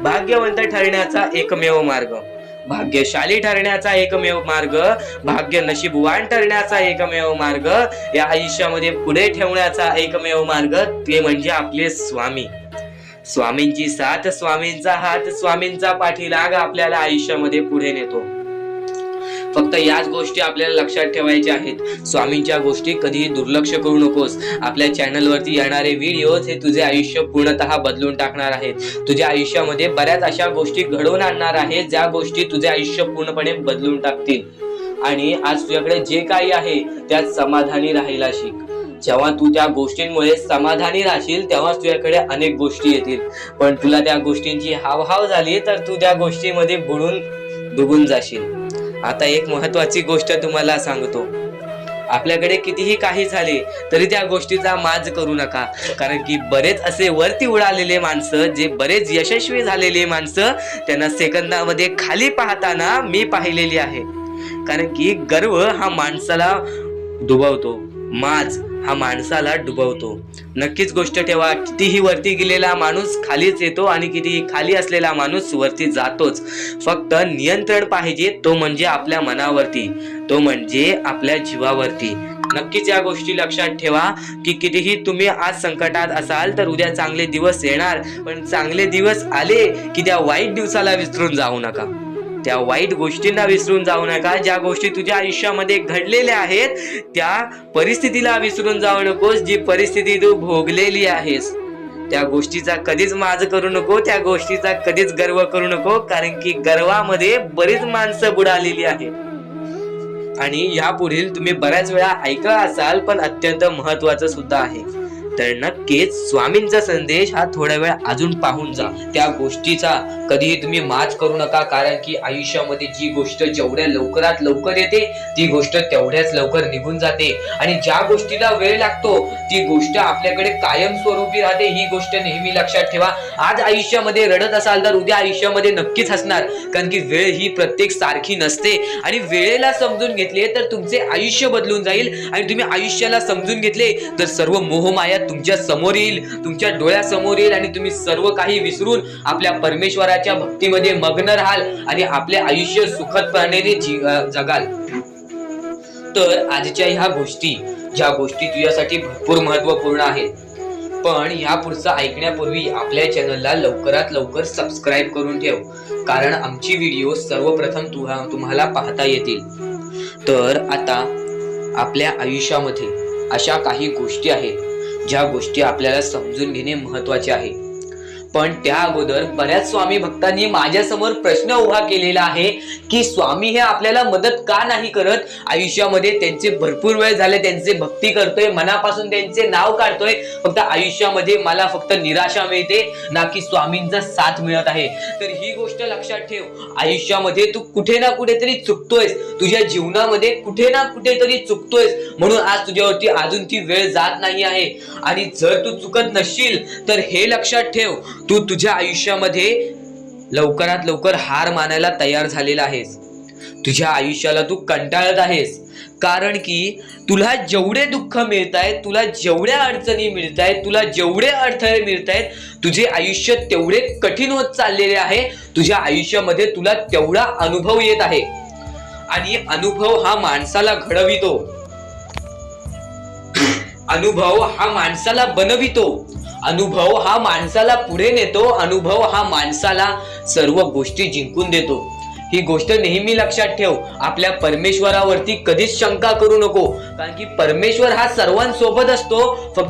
Speaker 2: भाग्यवंत ठरण्याचा एकमेव मार्ग, भाग्यशाली ठरण्याचा एकमेव मार्ग, भाग्य नशीबवान ठरण्याचा एकमेव मार्ग, या आयुष्यामध्ये पुढे ठेवण्याचा एकमेव मार्ग ते म्हणजे आपले स्वामी. स्वामींची साथ, स्वामींचा हात, स्वामींचा पाठीलाग आपल्याला आयुष्यामध्ये पुढे नेतो. फक्त याच गोष्टी आपल्याला लक्षात ठेवायच्या आहेत. स्वामींच्या गोष्टी कधीही दुर्लक्ष करू नकोस. आपल्या चॅनलवरती येणारे व्हिडिओज हे तुझे आयुष्य पूर्णतः बदलून टाकणार आहेत. तुझ्या आयुष्यामध्ये बऱ्याच अशा गोष्टी घडवून आणणार आहेत ज्या गोष्टी तुझे आयुष्य पूर्णपणे बदलून टाकतील. आणि आज तुझ्याकडे जे काही आहे त्यात समाधानी राहायला शिक. जेव्हा तू त्या गोष्टींमुळे समाधानी राहशील तेव्हा तुझ्याकडे अनेक गोष्टी येतील. पण तुला त्या गोष्टींची हावहाव झाली तर तू त्या गोष्टीमध्ये बुडून डुबून जाशील. आता एक महत्वाची गोष्ट तुम्हाला सांगतो, आपल्याकडे कितीही काही झाले तरी त्या गोष्टीचा माज करू नका. कारण की बरेच असे वरती उडालेले माणसं, जे बरेच यशस्वी झालेले माणसं, त्यांना सेकंदामध्ये खाली पाहताना मी पाहिलेली आहे. कारण की गर्व हा माणसाला डुबवतो, माज हा माणसाला डुबवतो. नक्कीच गोष्ट ठेवा, कितीही वरती गेलेला माणूस खालीच येतो आणि कितीही खाली असलेला माणूस वरती जातोच. फक्त नियंत्रण पाहिजे, तो म्हणजे आपल्या मनावरती, तो म्हणजे आपल्या जीवावरती. नक्कीच या गोष्टी लक्षात ठेवा की कितीही तुम्ही आज संकटात असाल तर उद्या चांगले दिवस येणार. पण चांगले दिवस आले की त्या वाईट दिवसाला विसरून जाऊ नका, त्या वाईट गोष्टींना विसरून जाऊ नका. ज्या गोष्टी तुझ्या आयुष्यामध्ये घडलेल्या आहेत त्या परिस्थितीला विसरून जाऊ नकोस. जी परिस्थिती तू भोगलेली आहेस त्या गोष्टीचा कधीच माज करू नको, त्या गोष्टीचा कधीच गर्व करू नको. कारण की गर्वामध्ये बरीच माणसं बुडालेली आहेत. आणि यापुढील तुम्ही बऱ्याच वेळा ऐकलं असाल पण अत्यंत महत्वाचं सुद्धा आहे. तर नक्कीच स्वामींचा संदेश हा थोडा वेळ अजून पाहून जा. त्या गोष्टीचा कधीही तुम्ही माच करू नका, कारण की आयुष्यामध्ये जी गोष्ट जेवढ्या लवकरात लवकर येते ती गोष्ट तेवढ्याच लवकर निघून जाते, आणि ज्या गोष्टीला वेळ लागतो ती गोष्ट आपल्याकडे कायम स्वरूपी राहते. ही गोष्ट नेहमी लक्षात ठेवा. आज आयुष्यामध्ये रडत असाल तर उद्या आयुष्यामध्ये नक्कीच हसणार, कारण की वेळ ही प्रत्येक सारखी नसते, आणि वेळेला समजून घेतले तर तुमचे आयुष्य बदलून जाईल, आणि तुम्ही आयुष्याला समजून घेतले तर सर्व मोहमाया तुमच्या समोर येईल, तुमच्या डोळ्यासमोर येईल, आणि तुम्ही सर्व काही विसरून आपल्या परमेश्वराच्या भक्तीमध्ये मग्न राहाल आणि आपले आयुष्य सुखदपणे जगाल. तर आजच्या ह्या गोष्टी, ज्या गोष्टी तुझ्यासाठी भरपूर महत्वपूर्ण आहेत, पण ह्या पुढचं ऐकण्यापूर्वी आपल्या चॅनलला लवकरात लवकर सबस्क्राईब करून ठेव, कारण आमची व्हिडिओ सर्वप्रथम तुम्हाला पाहता येतील. तर आता आपल्या आयुष्यामध्ये अशा काही गोष्टी आहेत ज्या गोष्टी आपल्याला समजून घेणे महत्वाचे आहे. पण त्या अगोदर बऱ्याच स्वामी भक्तांनी माझ्या समोर प्रश्न उभा केलेला आहे की स्वामी हे आपल्याला मदत का नाही करत. आयुष्यामध्ये त्यांचे भरपूर वेळ झाले, त्यांचे भक्ती करतोय, मनापासून त्यांचे नाव काढतोय, फक्त आयुष्यामध्ये मला फक्त निराशा मिळते, ना की स्वामींचा साथ मिळत आहे. तर ही गोष्ट लक्षात ठेव, आयुष्यामध्ये तू कुठे ना कुठेतरी चुकतोयस, तुझ्या जीवनामध्ये कुठे ना कुठेतरी चुकतोयस, म्हणून आज तुझ्यावरती अजून ती वेळ जात नाही आहे. आणि जर तू चुकत नसशील तर हे लक्षात ठेव, तू तुझ्या आयुष्यामध्ये लवकरात लवकर हार मानायला तयार झालेला आहेस. तुझ्या आयुष्याला तू कंटाळत आहेस, कारण की तुला जेवढे दुःख मिळतायत, तुला जेवढ्या अडचणी मिळतायत, तुला जेवढे अडथळे मिळतायत, तुझे आयुष्य तेवढे कठीण होत चाललेले आहे. तुझ्या आयुष्यामध्ये तुला तेवढा अनुभव येत आहे, आणि अनुभव हा माणसाला घडवितो, अनुभव हा माणसाला बनवितो, अनुभव हा माणसाला पुढे नेतो, अनुभव हा माणसाला सर्व गोष्टी जिंकून देतो. ही गोष्ट नेहमी लक्षात ठेव. आपल्या परमेश्वरावरती कधीच शंका करू नको, कारण की परमेश्वर हा सर्वांसोबत असतो, फक्त